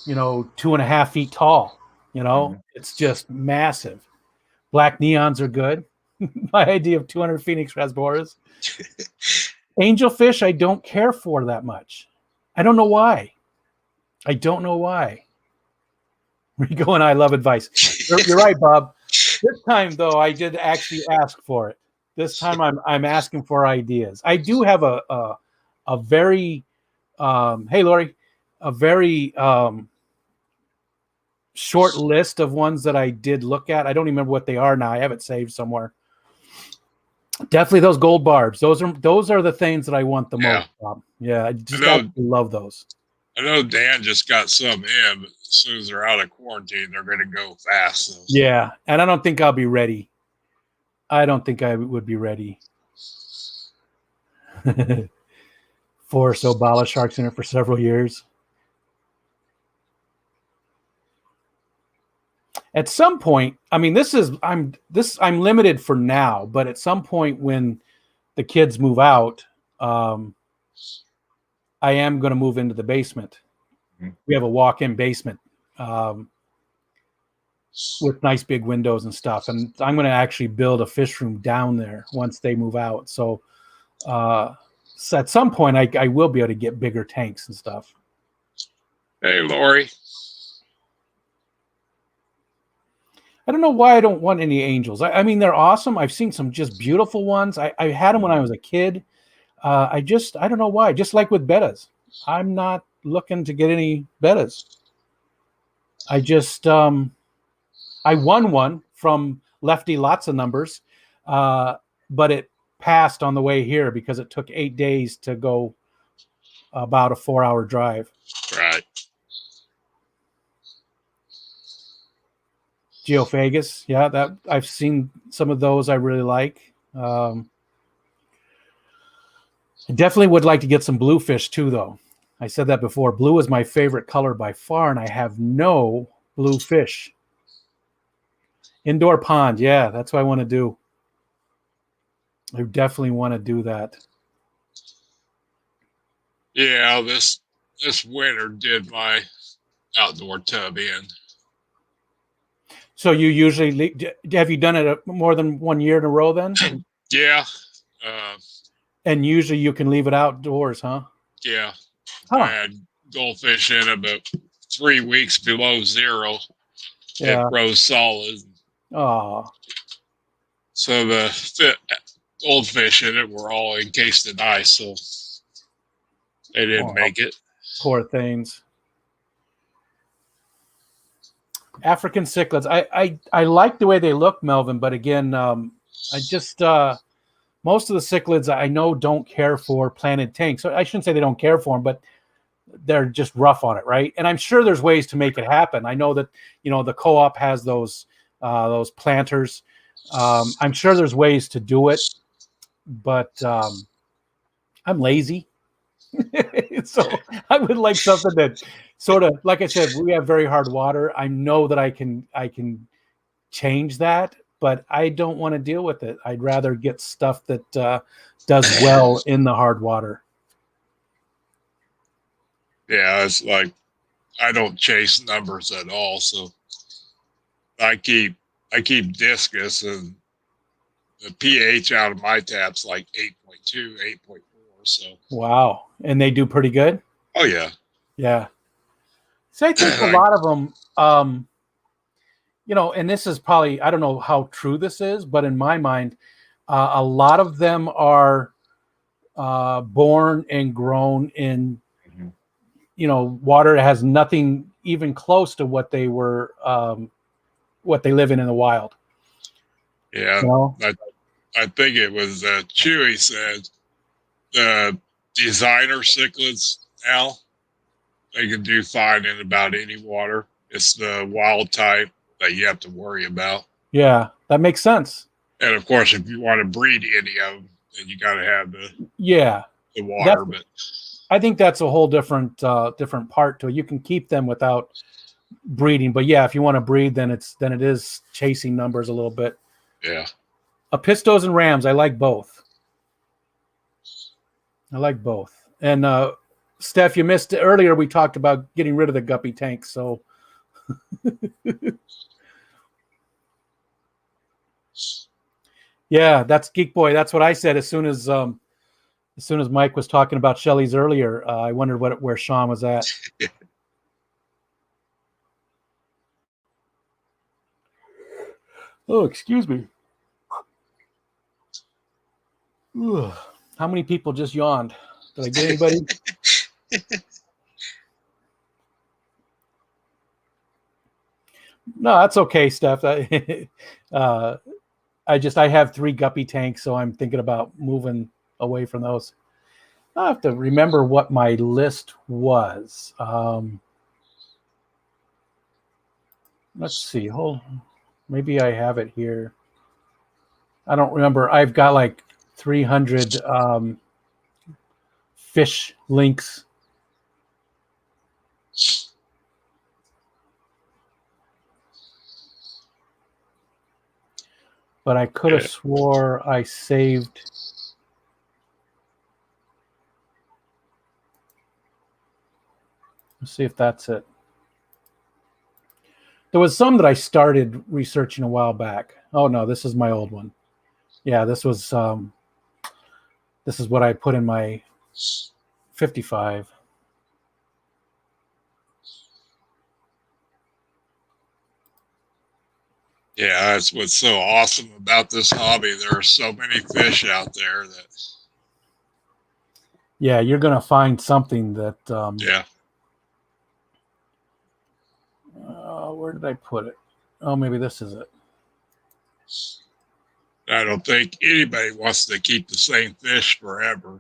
you know, 2.5 feet tall. You know, it's just massive. Black neons are good. My idea of 200 Phoenix rasboras. Angelfish, I don't care for that much. I don't know why. Rico and I love advice. You're right, Bob. This time, though, I did actually ask for it. This time, I'm asking for ideas. I do have a very, hey, Lori, a very short list of ones that I did look at. I don't remember what they are now. I have it saved somewhere. Definitely those gold barbs. Those are the things that I want the most. Bob. Yeah, I just love those. I know Dan just got some in, but as soon as they're out of quarantine, they're going to go fast. So. Yeah, and I don't think I'll be ready I don't think I would be ready. Force Obala sharks in it for several years. At some point, I mean, I'm limited for now, but at some point when the kids move out, I am going to move into the basement. Mhm. We have a walk-in basement with nice big windows and stuff, and I'm going to actually build a fish room down there once they move out. So at some point, I will be able to get bigger tanks and stuff. Hey, Lori. I don't know why I don't want any angels. I mean, they're awesome. I've seen some just beautiful ones. I had them when I was a kid. I don't know why. Just like with bettas, I'm not looking to get any bettas. I just, I won one from Lefty Lots of Numbers, but it passed on the way here because it took 8 days to go about a 4-hour drive. Right. Geophagus, yeah, that I've seen some of those I really like. I definitely would like to get some bluefish too, though. I said that before. Blue is my favorite color by far, and I have no blue fish. Indoor pond, yeah, that's what I want to do. I definitely want to do that. Yeah, this winter did my outdoor tub in. So you usually have you done it more than 1 year in a row then? Yeah. And usually you can leave it outdoors, huh? Yeah. Huh. I had goldfish in about 3 weeks below zero. Yeah. It froze solid. Oh. So the goldfish in it were all encased in ice, so they didn't make it. Poor things. African cichlids. I like the way they look, Melvin, but again, I just most of the cichlids I know don't care for planted tanks. So I shouldn't say they don't care for them, but they're just rough on it, right? And I'm sure there's ways to make it happen. I know that the co-op has those planters. I'm sure there's ways to do it, but I'm lazy. So I would like something that sort of, like I said, we have very hard water. I know that I can change that, but I don't want to deal with it. I'd rather get stuff that does well in the hard water. Yeah, it's like I don't chase numbers at all, so I keep discus, and the pH out of my tap's like 8.2, 8.4. So Wow, and they do pretty good. oh yeah, yeah. So I think a lot of them, and this is probably, I don't know how true this is, but in my mind, a lot of them are born and grown in, water that has nothing even close to what they were, what they live in the wild. Yeah, I think it was Chewy said the designer cichlids now they can do fine in about any water. It's the wild type that you have to worry about. Yeah, that makes sense. And of course, if you want to breed any of them, then you got to have the water. But I think that's a whole different part to it. You can keep them without breeding, but yeah, if you want to breed, then it is chasing numbers a little bit. Yeah. Pistos and rams, I like both. And Steph, you missed it earlier. We talked about getting rid of the guppy tank, so. Yeah, that's Geek Boy. That's what I said as soon as Mike was talking about Shelley's earlier. I wondered where Sean was at. Oh, excuse me. Ugh. How many people just yawned? Did I get anybody? No, that's okay, Steph. I have 3 guppy tanks, so I'm thinking about moving away from those. I have to remember what my list was. Let's see. Maybe I have it here. I don't remember. I've got like 300 fish links. But I could have Yeah. swore I saved. Let's see if that's it. There was some that I started researching a while back. Oh no, this is my old one. Yeah, this is what I put in my 55. Yeah, that's what's so awesome about this hobby. There are so many fish out there that. Yeah, you're gonna find something that. Yeah. Where did I put it? Oh, maybe this is it. I don't think anybody wants to keep the same fish forever.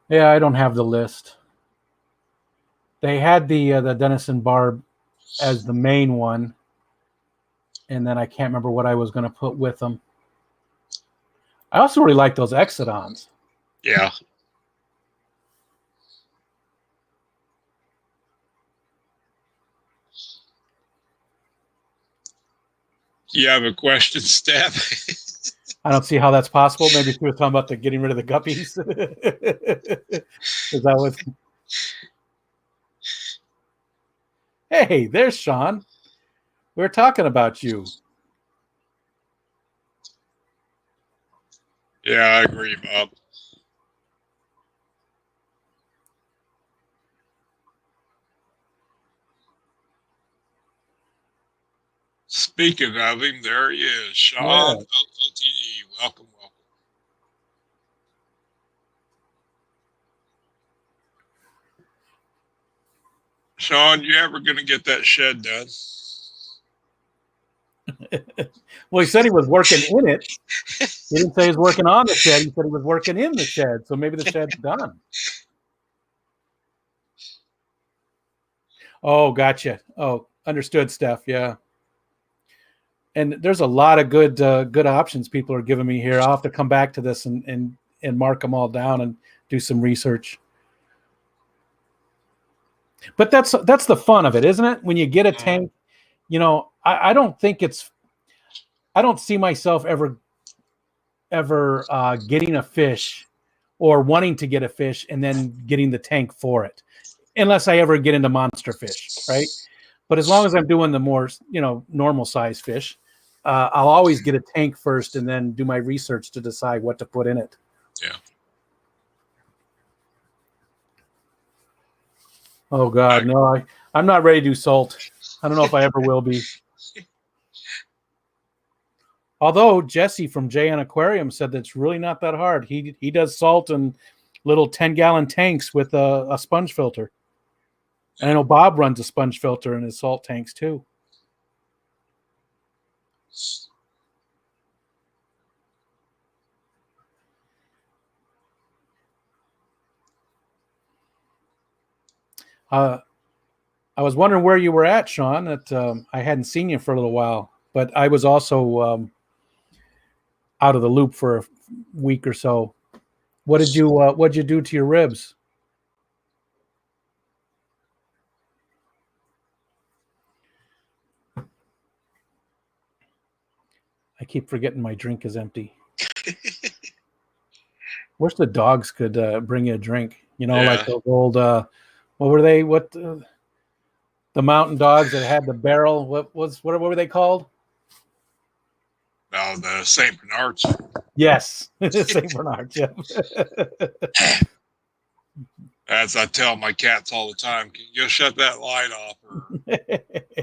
Yeah, I don't have the list. They had the Denison Barb as the main one, and then I can't remember what I was going to put with them. I also really like those Exodons. Yeah. You have a question, Steph? I don't see how that's possible. Maybe she was talking about the getting rid of the guppies. Is that what? Hey, there's Sean. We were talking about you. Yeah, I agree, Bob. Speaking of him, there he is, Sean Yeah. OTE. Welcome, welcome. Sean, you ever going to get that shed done? Well, he said he was working in it. He didn't say he was working on the shed. He said he was working in the shed. So maybe the shed's done. Oh, gotcha. Oh, understood, Steph. Yeah. And there's a lot of good options people are giving me here. I'll have to come back to this and mark them all down and do some research. But that's the fun of it, isn't it? When you get a tank, you know, I don't think I don't see myself ever getting a fish or wanting to get a fish and then getting the tank for it, unless I ever get into monster fish, right? But as long as I'm doing the more, normal size fish, I'll always get a tank first and then do my research to decide what to put in it. Yeah. Oh God, no, I'm not ready to do salt. I don't know if I ever will be. Although Jesse from JN Aquarium said that's really not that hard. He does salt in little 10-gallon tanks with a sponge filter. And I know Bob runs a sponge filter in his salt tanks too. I was wondering where you were at, Sean. That I hadn't seen you for a little while, but I was also out of the loop for a week or so. What'd you do to your ribs? I keep forgetting my drink is empty. Wish the dogs could bring you a drink. Like those old what were they? What the mountain dogs that had the barrel? What were they called? Oh, the St. Bernards. Yes, St. Bernards. Yeah. As I tell my cats all the time, can you shut that light off or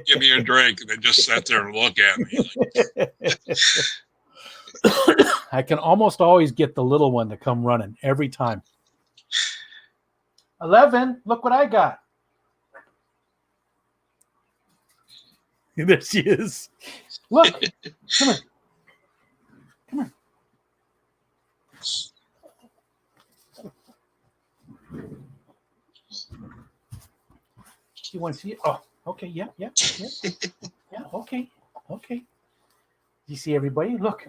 give me a drink? And they just sit there and look at me. I can almost always get the little one to come running every time. 11, look what I got. There she is. Look, come here. Come here. You want to see it? Oh, okay. Yeah. Yeah. Okay. You see everybody? Look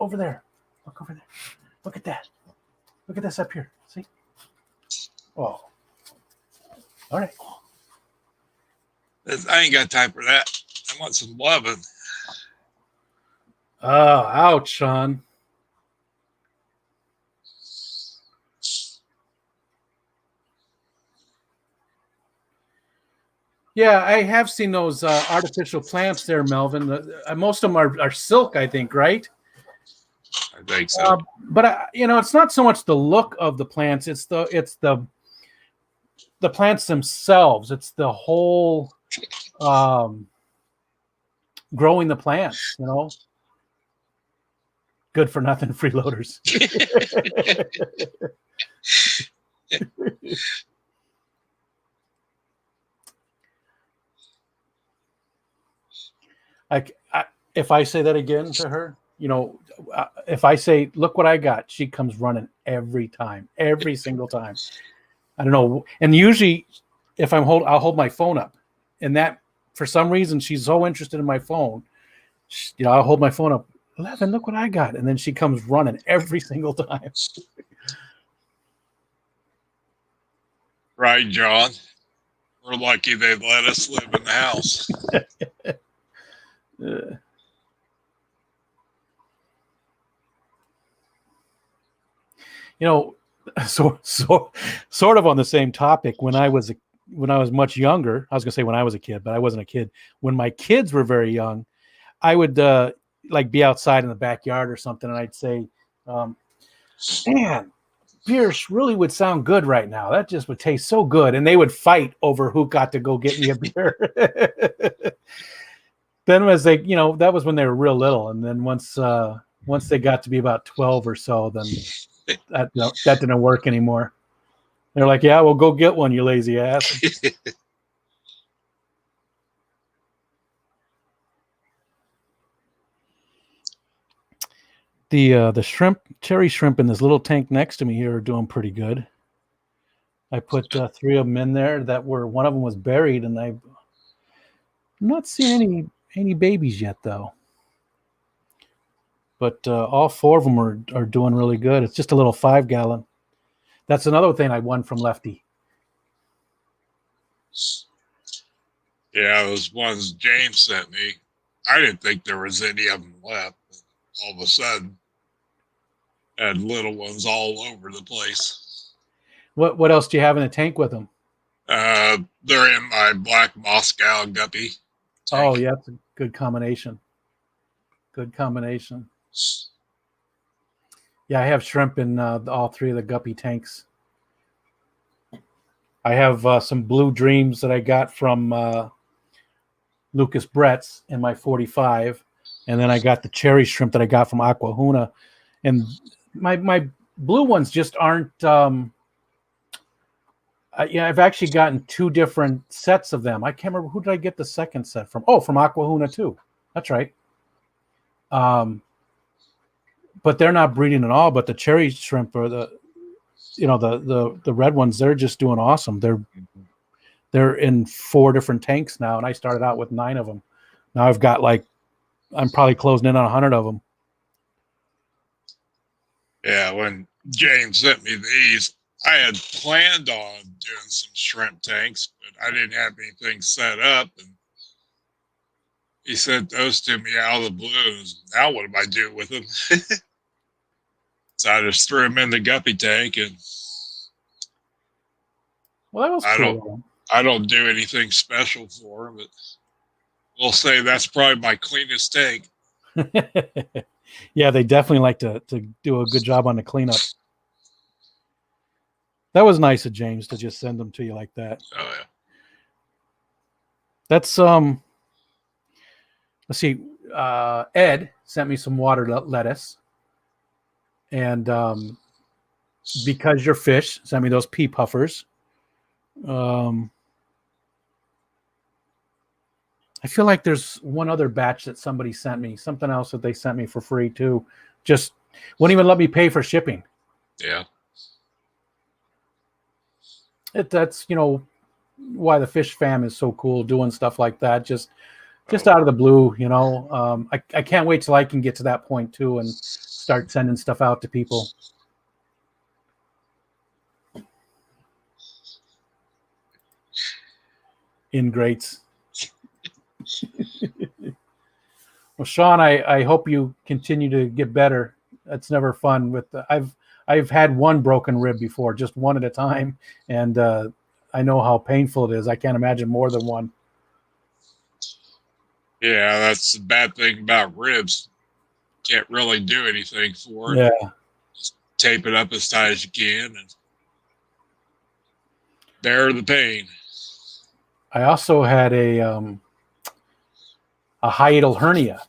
over there. Look over there. Look at that. Look at this up here. See? Oh. All right. I ain't got time for that. I want some loving. Oh, ouch, Sean. Yeah, I have seen those artificial plants there, Melvin. Most of them are silk, I think, right? I think so. But it's not so much the look of the plants; it's the plants themselves. It's the whole growing the plants. Good for nothing freeloaders. If I say that again to her, if I say, "Look what I got," she comes running every single time. I don't know, and usually, if I'll hold my phone up, and that for some reason she's so interested in my phone. I'll hold my phone up. 11, look what I got, and then she comes running every single time. Right, John. We're lucky they let us live in the house. So sort of on the same topic. When I was much younger, I was gonna say when I was a kid, but I wasn't a kid. When my kids were very young, I would be outside in the backyard or something, and I'd say, "Man, beer really would sound good right now. That just would taste so good." And they would fight over who got to go get me a beer. Then as they, that was when they were real little, and then once they got to be about 12 or so, then that didn't work anymore. They're like, "Yeah, well, go get one, you lazy ass." The cherry shrimp in this little tank next to me here are doing pretty good. I put 3 of them in there one of them was buried, and I'm not seeing any babies yet though. But all 4 of them are doing really good. It's just a little 5-gallon. That's another thing I won from Lefty. Yeah, those ones James sent me. I didn't think there was any of them left. All of a sudden, had little ones all over the place. What else do you have in the tank with them? They're in my black Moscow guppy tank. Oh, yeah, that's a good combination. Good combination. Yeah, I have shrimp in all 3 of the guppy tanks. I have some Blue Dreams that I got from Lucas Brett's in my 45, and then I got the cherry shrimp that I got from Aquahuna. And my blue ones just aren't. I've actually gotten 2 different sets of them. I can't remember who did I get the second set from. Oh, from Aquahuna too. That's right. But they're not breeding at all. But the cherry shrimp or the red ones, they're just doing awesome. They're in 4 different tanks now, and I started out with 9 of them. Now I've got I'm probably closing in on 100 of them. Yeah, when James sent me these, I had planned on doing some shrimp tanks, but I didn't have anything set up. And he sent those to me out of the blues. Now what do I do with them? So I just threw them in the guppy tank, and well, that was cool. I don't do anything special for them, but we'll say that's probably my cleanest tank. Yeah, they definitely like to do a good job on the cleanup. That was nice of James to just send them to you like that. Oh yeah. That's let's see. Ed sent me some water lettuce, and because your fish sent me those pea puffers. I feel like there's one other batch that somebody sent me, something else that they sent me for free too. Just wouldn't even let me pay for shipping. Yeah. That's why the fish fam is so cool, doing stuff like that. Just just Oh, out of the blue, you know. I can't wait till I can get to that point too and start sending stuff out to people. Ingrates. Well, Sean, I hope you continue to get better. That's never fun. I've had one broken rib before, just one at a time, and I know how painful it is. I can't imagine more than one. yeah, that's the bad thing about ribs. Can't really do anything for it. Yeah. Just tape it up as tight as you can and bear the pain. I also had a hiatal hernia.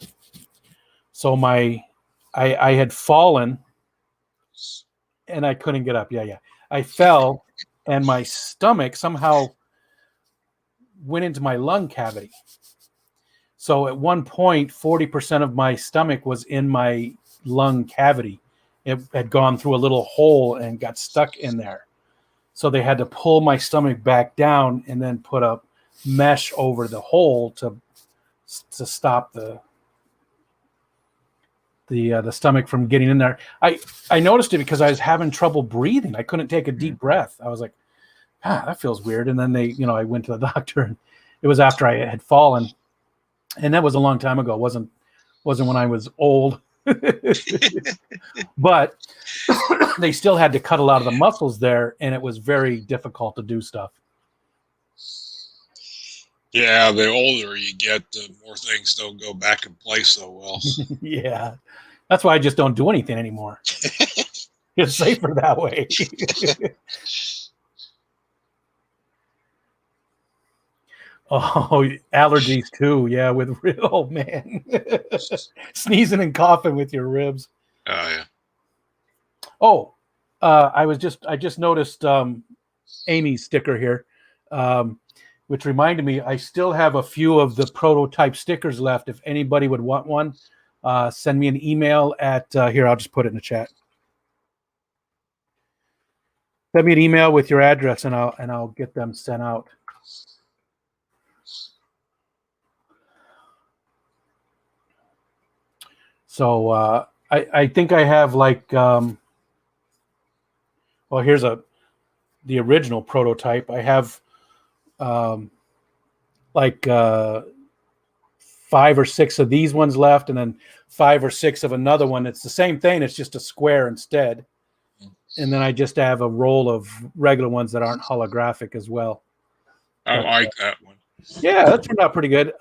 So I had fallen and I couldn't get up. Yeah. I fell and my stomach somehow went into my lung cavity. So at one point, 40% of my stomach was in my lung cavity. It had gone through a little hole and got stuck in there. So they had to pull my stomach back down and then put a mesh over the hole to stop the stomach from getting in there. I noticed it because I was having trouble breathing. I couldn't take a deep breath. I was like, that feels weird. And then I went to the doctor, and it was after I had fallen, and that was a long time ago. It wasn't when I was old, but they still had to cut a lot of the muscles there, and it was very difficult to do stuff. Yeah, the older you get, the more things don't go back in place so well. Yeah. That's why I just don't do anything anymore. It's safer that way. Oh, allergies too. Yeah, with oh man, sneezing and coughing with your ribs. Oh yeah. Oh, I just noticed Amy's sticker here, which reminded me I still have a few of the prototype stickers left. If anybody would want one, send me an email at here. I'll just put it in the chat. Send me an email with your address, and I'll get them sent out. So I think I have like here's the original prototype. I have like 5 or 6 of these ones left, and then 5 or 6 of another one. It's the same thing. It's just a square instead. And then I just have a roll of regular ones that aren't holographic as well. I like that one. Yeah, that turned out pretty good.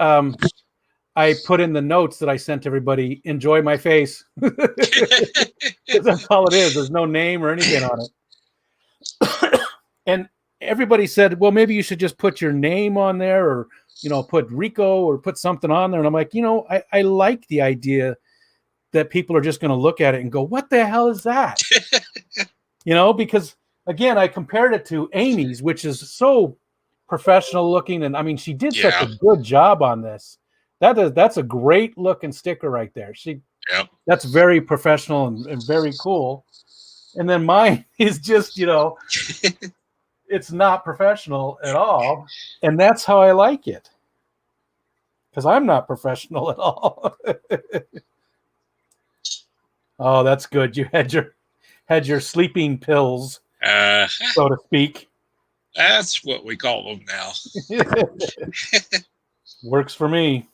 I put in the notes that I sent everybody, enjoy my face. That's all it is. There's no name or anything on it. And everybody said, well, maybe you should just put your name on there, or, put Rico or put something on there. And I'm like, I like the idea that people are just going to look at it and go, what the hell is that? Because again, I compared it to Amy's, which is so professional looking. And I mean, she did such a good job on this. That's a great looking sticker right there. That's very professional and very cool. And then mine is just, it's not professional at all. And that's how I like it. Because I'm not professional at all. Oh, that's good. You had your sleeping pills, so to speak. That's what we call them now. Works for me.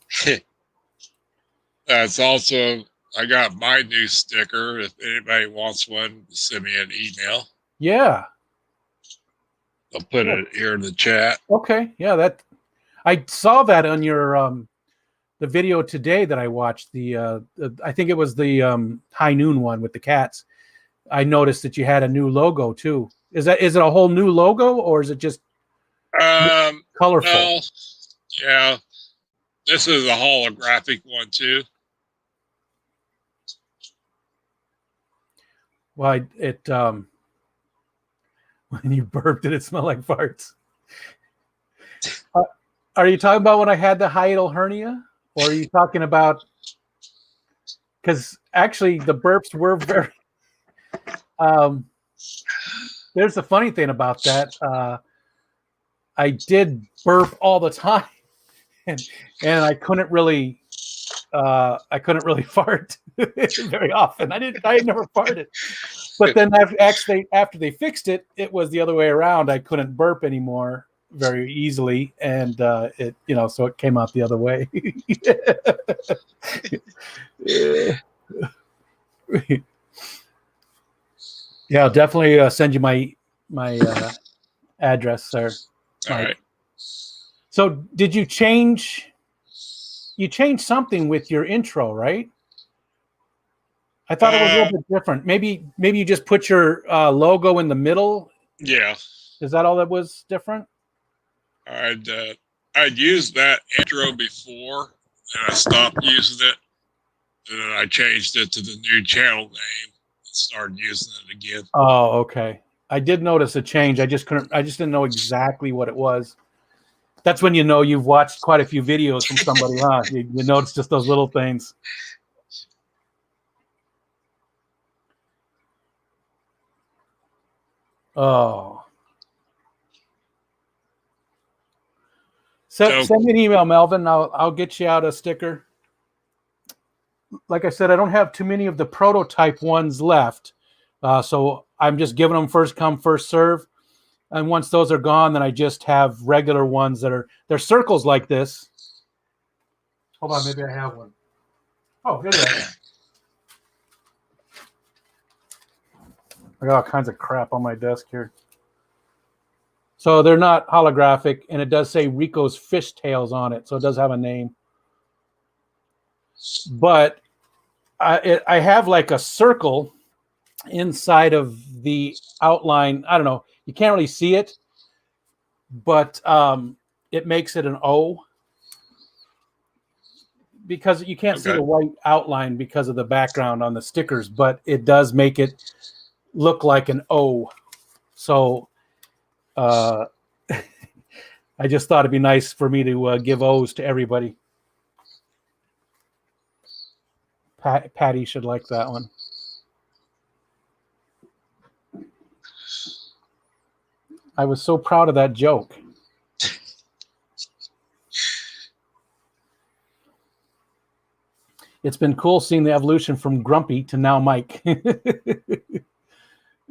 That's also, I got my new sticker. If anybody wants one, send me an email. Yeah. I'll put it here in the chat. Okay. Yeah, I saw that on your the video today that I watched. I think it was the high noon one with the cats. I noticed that you had a new logo too. Is it a whole new logo, or is it just colorful? Well, yeah. This is a holographic one too. Well, when you burped, it smelled like farts. Are you talking about when I had the hiatal hernia, or are you talking about? Because actually, the burps were very. There's a funny thing about that. I did burp all the time, and I couldn't really fart very often. I had never farted. But then after they fixed it, it was the other way around. I couldn't burp anymore very easily, and so it came out the other way. Yeah, I'll definitely send you my address, sir. All right. So, did you change? You changed something with your intro, right? I thought it was a little bit different. Maybe you just put your logo in the middle. Yeah. Is that all that was different? I'd used that intro before, and I stopped using it, and then I changed it to the new channel name and started using it again. Oh, okay. I did notice a change. I just didn't know exactly what it was. That's when you know you've watched quite a few videos from somebody, huh? You notice just those little things. Oh. Send me an email, Melvin. I'll get you out a sticker. Like I said, I don't have too many of the prototype ones left. So I'm just giving them first come, first serve. And once those are gone, then I just have regular ones they're circles like this. Hold on, maybe I have one. Oh, here they are. I got all kinds of crap on my desk here. So they're not holographic, and it does say Rico's Fishtails on it, so it does have a name. But I have like a circle inside of the outline. I don't know. You can't really see it, but it makes it an O because you can't see the white outline because of the background on the stickers, but it does make it look like an O. So I just thought it'd be nice for me to give O's to everybody. Patty should like that one. I was so proud of that joke. It's been cool seeing the evolution from Grumpy to now Mike.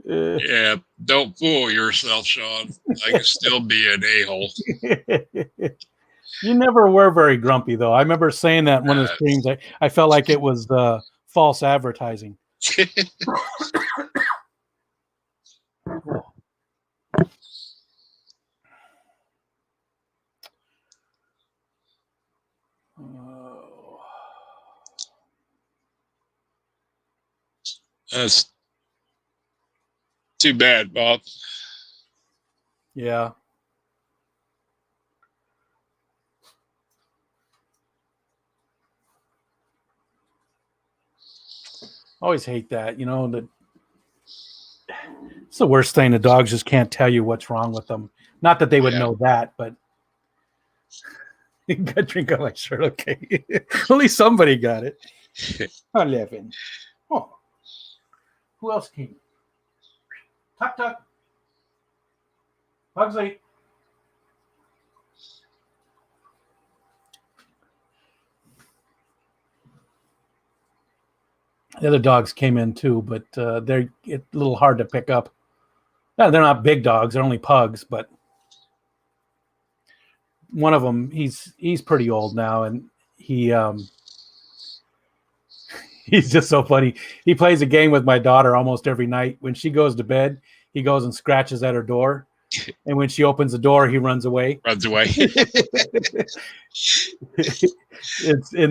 Yeah, don't fool yourself, Sean. I can still be an a-hole. You never were very grumpy, though. I remember saying that in one of the streams. I felt like it was false advertising. That's too bad, Bob. Yeah. Always hate that, that it's the worst thing. The dogs just can't tell you what's wrong with them. Not that they would know that, but you got to drink on my shirt, okay? At least somebody got it. 11. Oh. Who else came? Tuck, tuck. Pugsley. The other dogs came in too, but they're a little hard to pick up. No, they're not big dogs; they're only pugs. But one of them, he's pretty old now, and he's just so funny. He plays a game with my daughter almost every night. When she goes to bed, he goes and scratches at her door, and when she opens the door, he runs away. And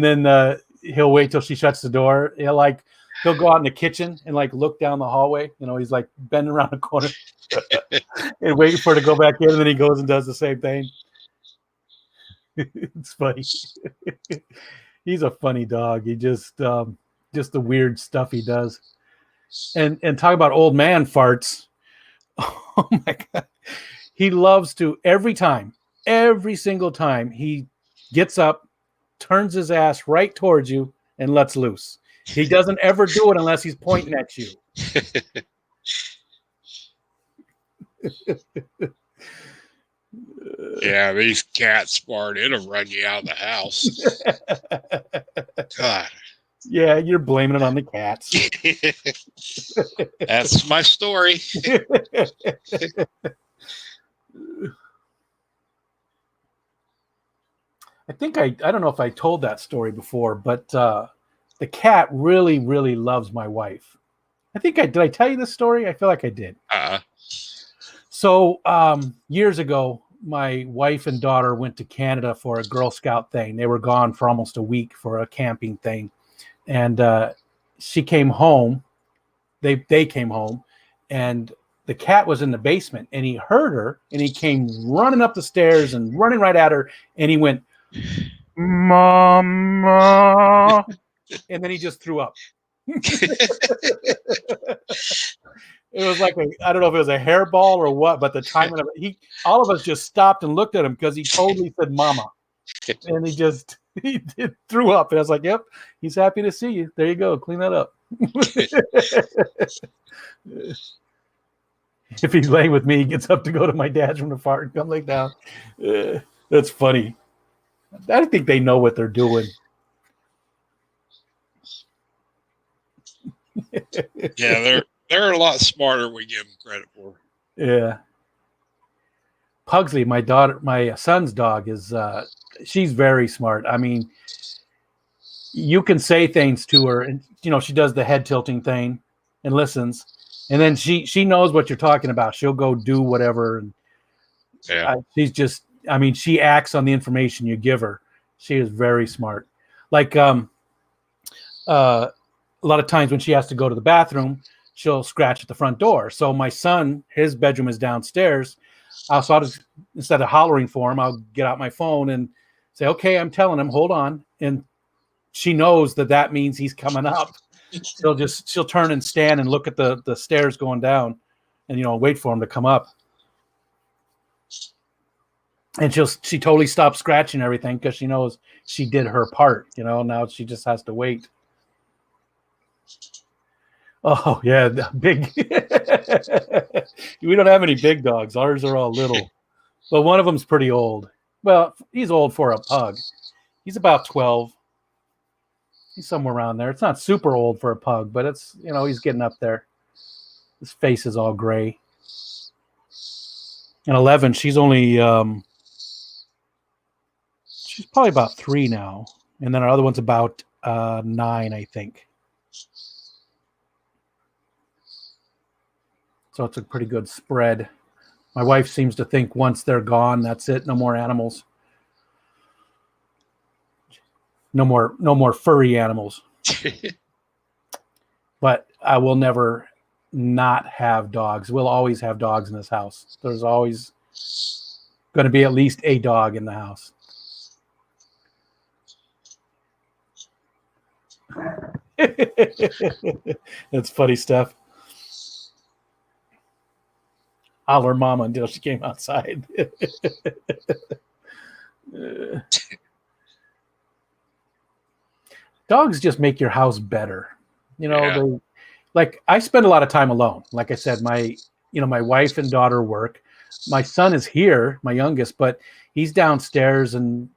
then he'll wait till she shuts the door. He'll go out in the kitchen and look down the hallway. He's bending around the corner and waiting for her to go back in. And then he goes and does the same thing. It's funny. He's a funny dog. He just the weird stuff he does. And talk about old man farts. Oh my God. He loves to every single time he gets up, turns his ass right towards you and lets loose. He doesn't ever do it unless he's pointing at you. Yeah, these cats smart. It'll run you out of the house. God. Yeah, you're blaming it on the cats. That's my story. I think I don't know if I told that story before, but the cat really, really loves my wife. I think I did. I tell you this story? I feel like I did. Uh, So years ago, my wife and daughter went to Canada for a Girl Scout thing. They were gone for almost a week for a camping thing, and she came home. They came home, and the cat was in the basement, and he heard her, and he came running up the stairs and running right at her, and he went, "Mama," and then he just threw up. It was like I don't know if it was a hairball or what, but the timing of it, all of us just stopped and looked at him because he totally said "mama," and he threw up. And I was like, "Yep, he's happy to see you. There you go, clean that up." If he's laying with me, he gets up to go to my dad's room to fart and come lay down. That's funny. I think they know what they're doing. yeah, they're a lot smarter than we give them credit for. Yeah. Pugsley, my son's dog is she's very smart. I mean, you can say things to her, and she does the head tilting thing and listens, and then she knows what you're talking about. She'll go do whatever, and Yeah. she's just, I mean, she acts on the information you give her. She is very smart. Like a lot of times when she has to go to the bathroom, she'll scratch at the front door. So my son, his bedroom is downstairs. So I'll just, instead of hollering for him, I'll get out my phone and say, "Okay, I'm telling him, hold on." And she knows that means he's coming up. She'll turn and stand and look at the stairs going down, and wait for him to come up. And she totally stops scratching everything because she knows she did her part. Now she just has to wait. Oh yeah, big. We don't have any big dogs. Ours are all little, but one of them's pretty old. Well, he's old for a pug. He's about 12. He's somewhere around there. It's not super old for a pug, but it's he's getting up there. His face is all gray. And 11, she's only she's probably about 3 now, and then our other one's about 9, I think. So it's a pretty good spread. My wife seems to think once they're gone, that's it. No more animals. No more furry animals. But I will never not have dogs. We'll always have dogs in this house. There's always going to be at least a dog in the house. That's funny stuff. Holler mama until she came outside. Dogs just make your house better. Like I spend a lot of time alone. Like I said, my wife and daughter work. My son is here, my youngest, but he's downstairs, and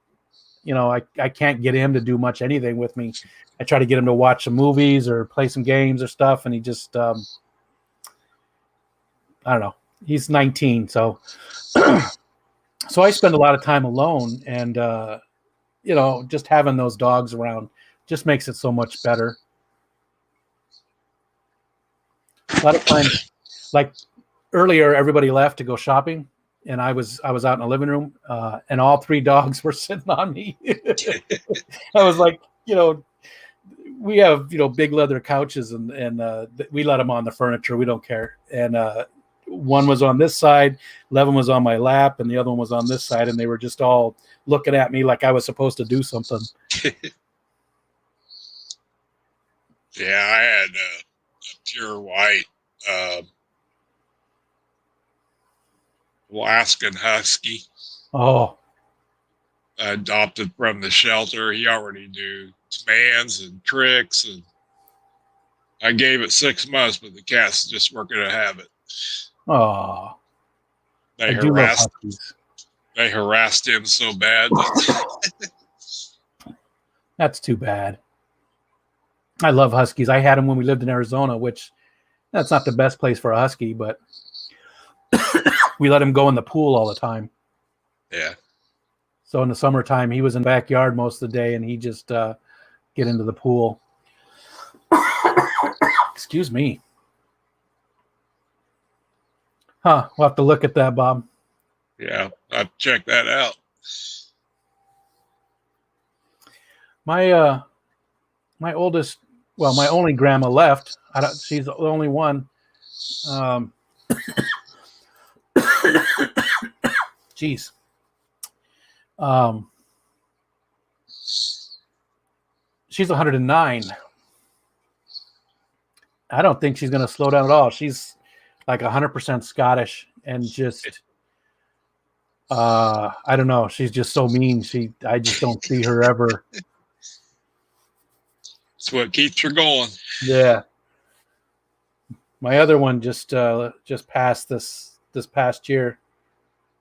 I can't get him to do much anything with me. I try to get him to watch some movies or play some games or stuff, and he just I don't know. He's 19, so so I spend a lot of time alone, and just having those dogs around just makes it so much better. A lot of times, like earlier, everybody left to go shopping, and I was out in the living room, and all 3 dogs were sitting on me. I was like, we have big leather couches, and we let them on the furniture. We don't care. And one was on this side, 11 was on my lap, and the other one was on this side, and they were just all looking at me like I was supposed to do something. Yeah, I had a pure white Alaskan Husky. Oh, Adopted from the shelter. He already knew commands and tricks, and I gave it 6 months, but the cats just weren't going to have it. oh, They I do love harassed. huskies. they harassed him so bad that That's too bad. I love huskies. I had them when we lived in Arizona, which that's not the best place for a husky, but we let him go in the pool all the time. yeah. So in the summertime, he was in the backyard most of the day, and he just get into the pool. Excuse me. Huh? We'll have to look at that, Bob. Yeah, I'll check that out. My my oldest, well, my only grandma left. She's the only one. Jeez. She's 109. I don't think she's going to slow down at all. She's like 100% Scottish and just, I don't know. She's just so mean. I just don't see her ever. It's what keeps her going. Yeah. My other one just passed this past year.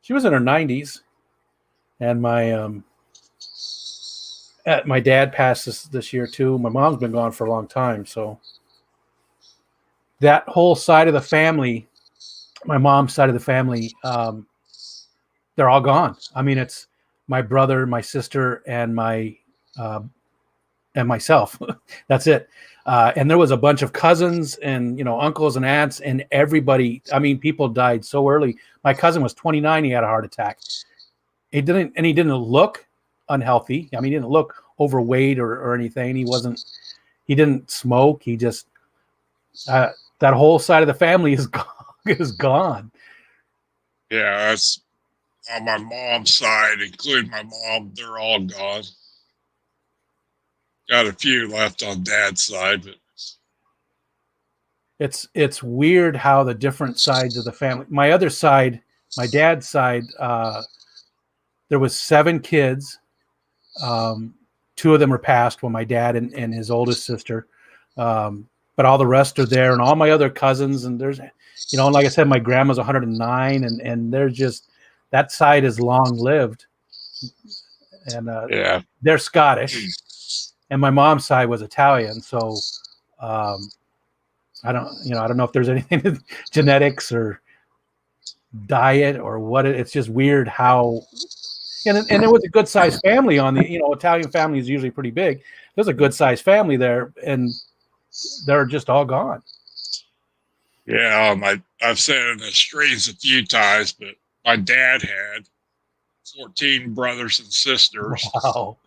She was in her 90s, and my dad passed this year too. My mom's been gone for a long time, so that whole side of the family, my mom's side of the family, they're all gone. I mean, it's my brother, my sister, and myself. That's it. And there was a bunch of cousins and uncles and aunts and everybody. I mean, people died so early. My cousin was 29. He had a heart attack. He didn't look unhealthy. I mean, he didn't look overweight or anything. He didn't smoke. He just, that whole side of the family is gone. Is gone. Yeah, that's on my mom's side, including my mom. They're all gone. Got a few left on dad's side, but it's weird how the different sides of the family. My other side, my dad's side, there was 7 kids. 2 of them were passed. Well, my dad and his oldest sister, but all the rest are there, and all my other cousins. And there's, like I said, my grandma's 109, and they're just, that side is long lived, and yeah, they're Scottish, and my mom's side was Italian. So I don't know if there's anything to genetics or diet or what. It's just weird how. And it was a good sized family on the, Italian family is usually pretty big. There's a good sized family there, and they're just all gone. Yeah, I've said it in the streams a few times, but my dad had 14 brothers and sisters. Wow.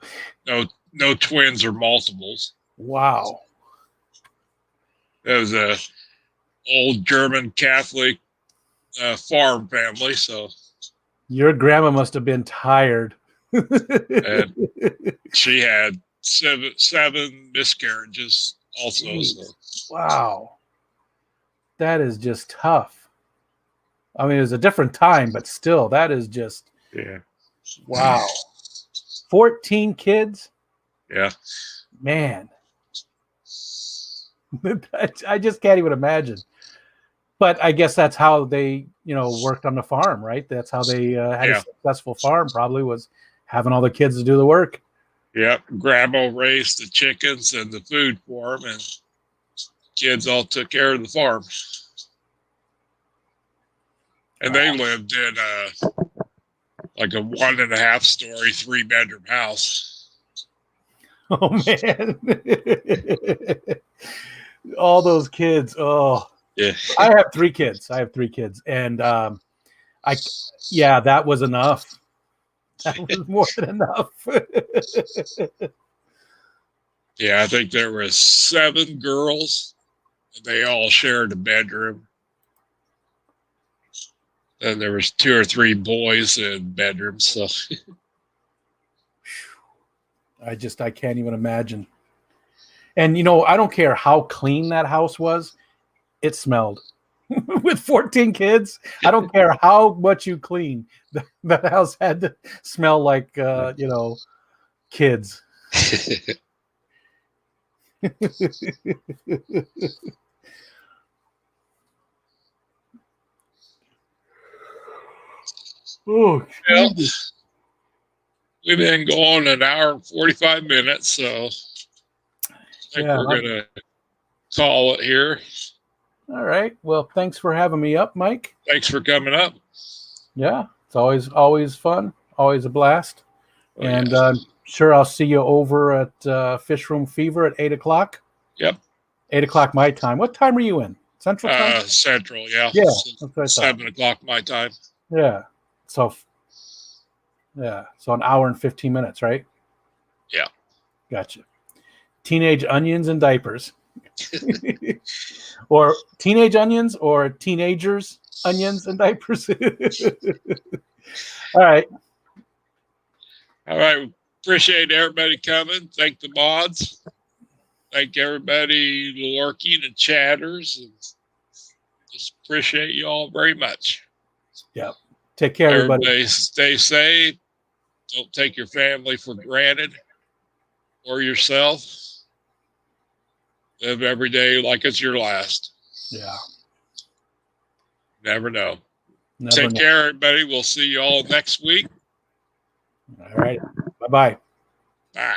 No twins or multiples. Wow. It was a old German Catholic farm family, so your grandma must have been tired. And she had seven miscarriages also. So. Wow. That is just tough. I mean, it was a different time, but still, that is just, yeah. Wow. 14 kids? Yeah. Man. I just can't even imagine. But I guess that's how they, worked on the farm, right? That's how they had a successful farm, probably, was having all the kids to do the work. Yep. Grandma raised the chickens and the food for them, and kids all took care of the farm. And they lived in like a 1.5 story, 3-bedroom house. Oh, man. All those kids. Oh, yeah. I have 3 kids. And that was enough. That was more than enough. Yeah, I think there were 7 girls, and they all shared a bedroom. And there was 2 or 3 boys in bedrooms. So I can't even imagine. And I don't care how clean that house was, it smelled. With 14 kids, I don't care how much you clean. That house had to smell like kids. Oh, Well, we've been going an hour and 45 minutes, so I think yeah. we're going to call it here. All right. Well, thanks for having me up, Mike. Thanks for coming up. Yeah, it's always fun, always a blast. Oh, And yeah. sure, I'll see you over at Fish Room Fever at 8 o'clock. Yep. 8 o'clock my time. What time are you in? Central time? Central, yeah. Yeah, So that's what I thought. 7 o'clock my time. Yeah. So an hour and 15 minutes, right? Yeah. Gotcha. Teenage onions and diapers. Or teenage onions or teenagers, onions and diapers. All right. All right. Appreciate everybody coming. Thank the mods. Thank everybody lurking and chatters. And just appreciate you all very much. Yeah. Take care, everybody. Everybody stay safe. Don't take your family for granted or yourself. Live every day like it's your last. Yeah. Never know. Never Take know. care, everybody. We'll see you all next week. All right. Bye-bye. Bye.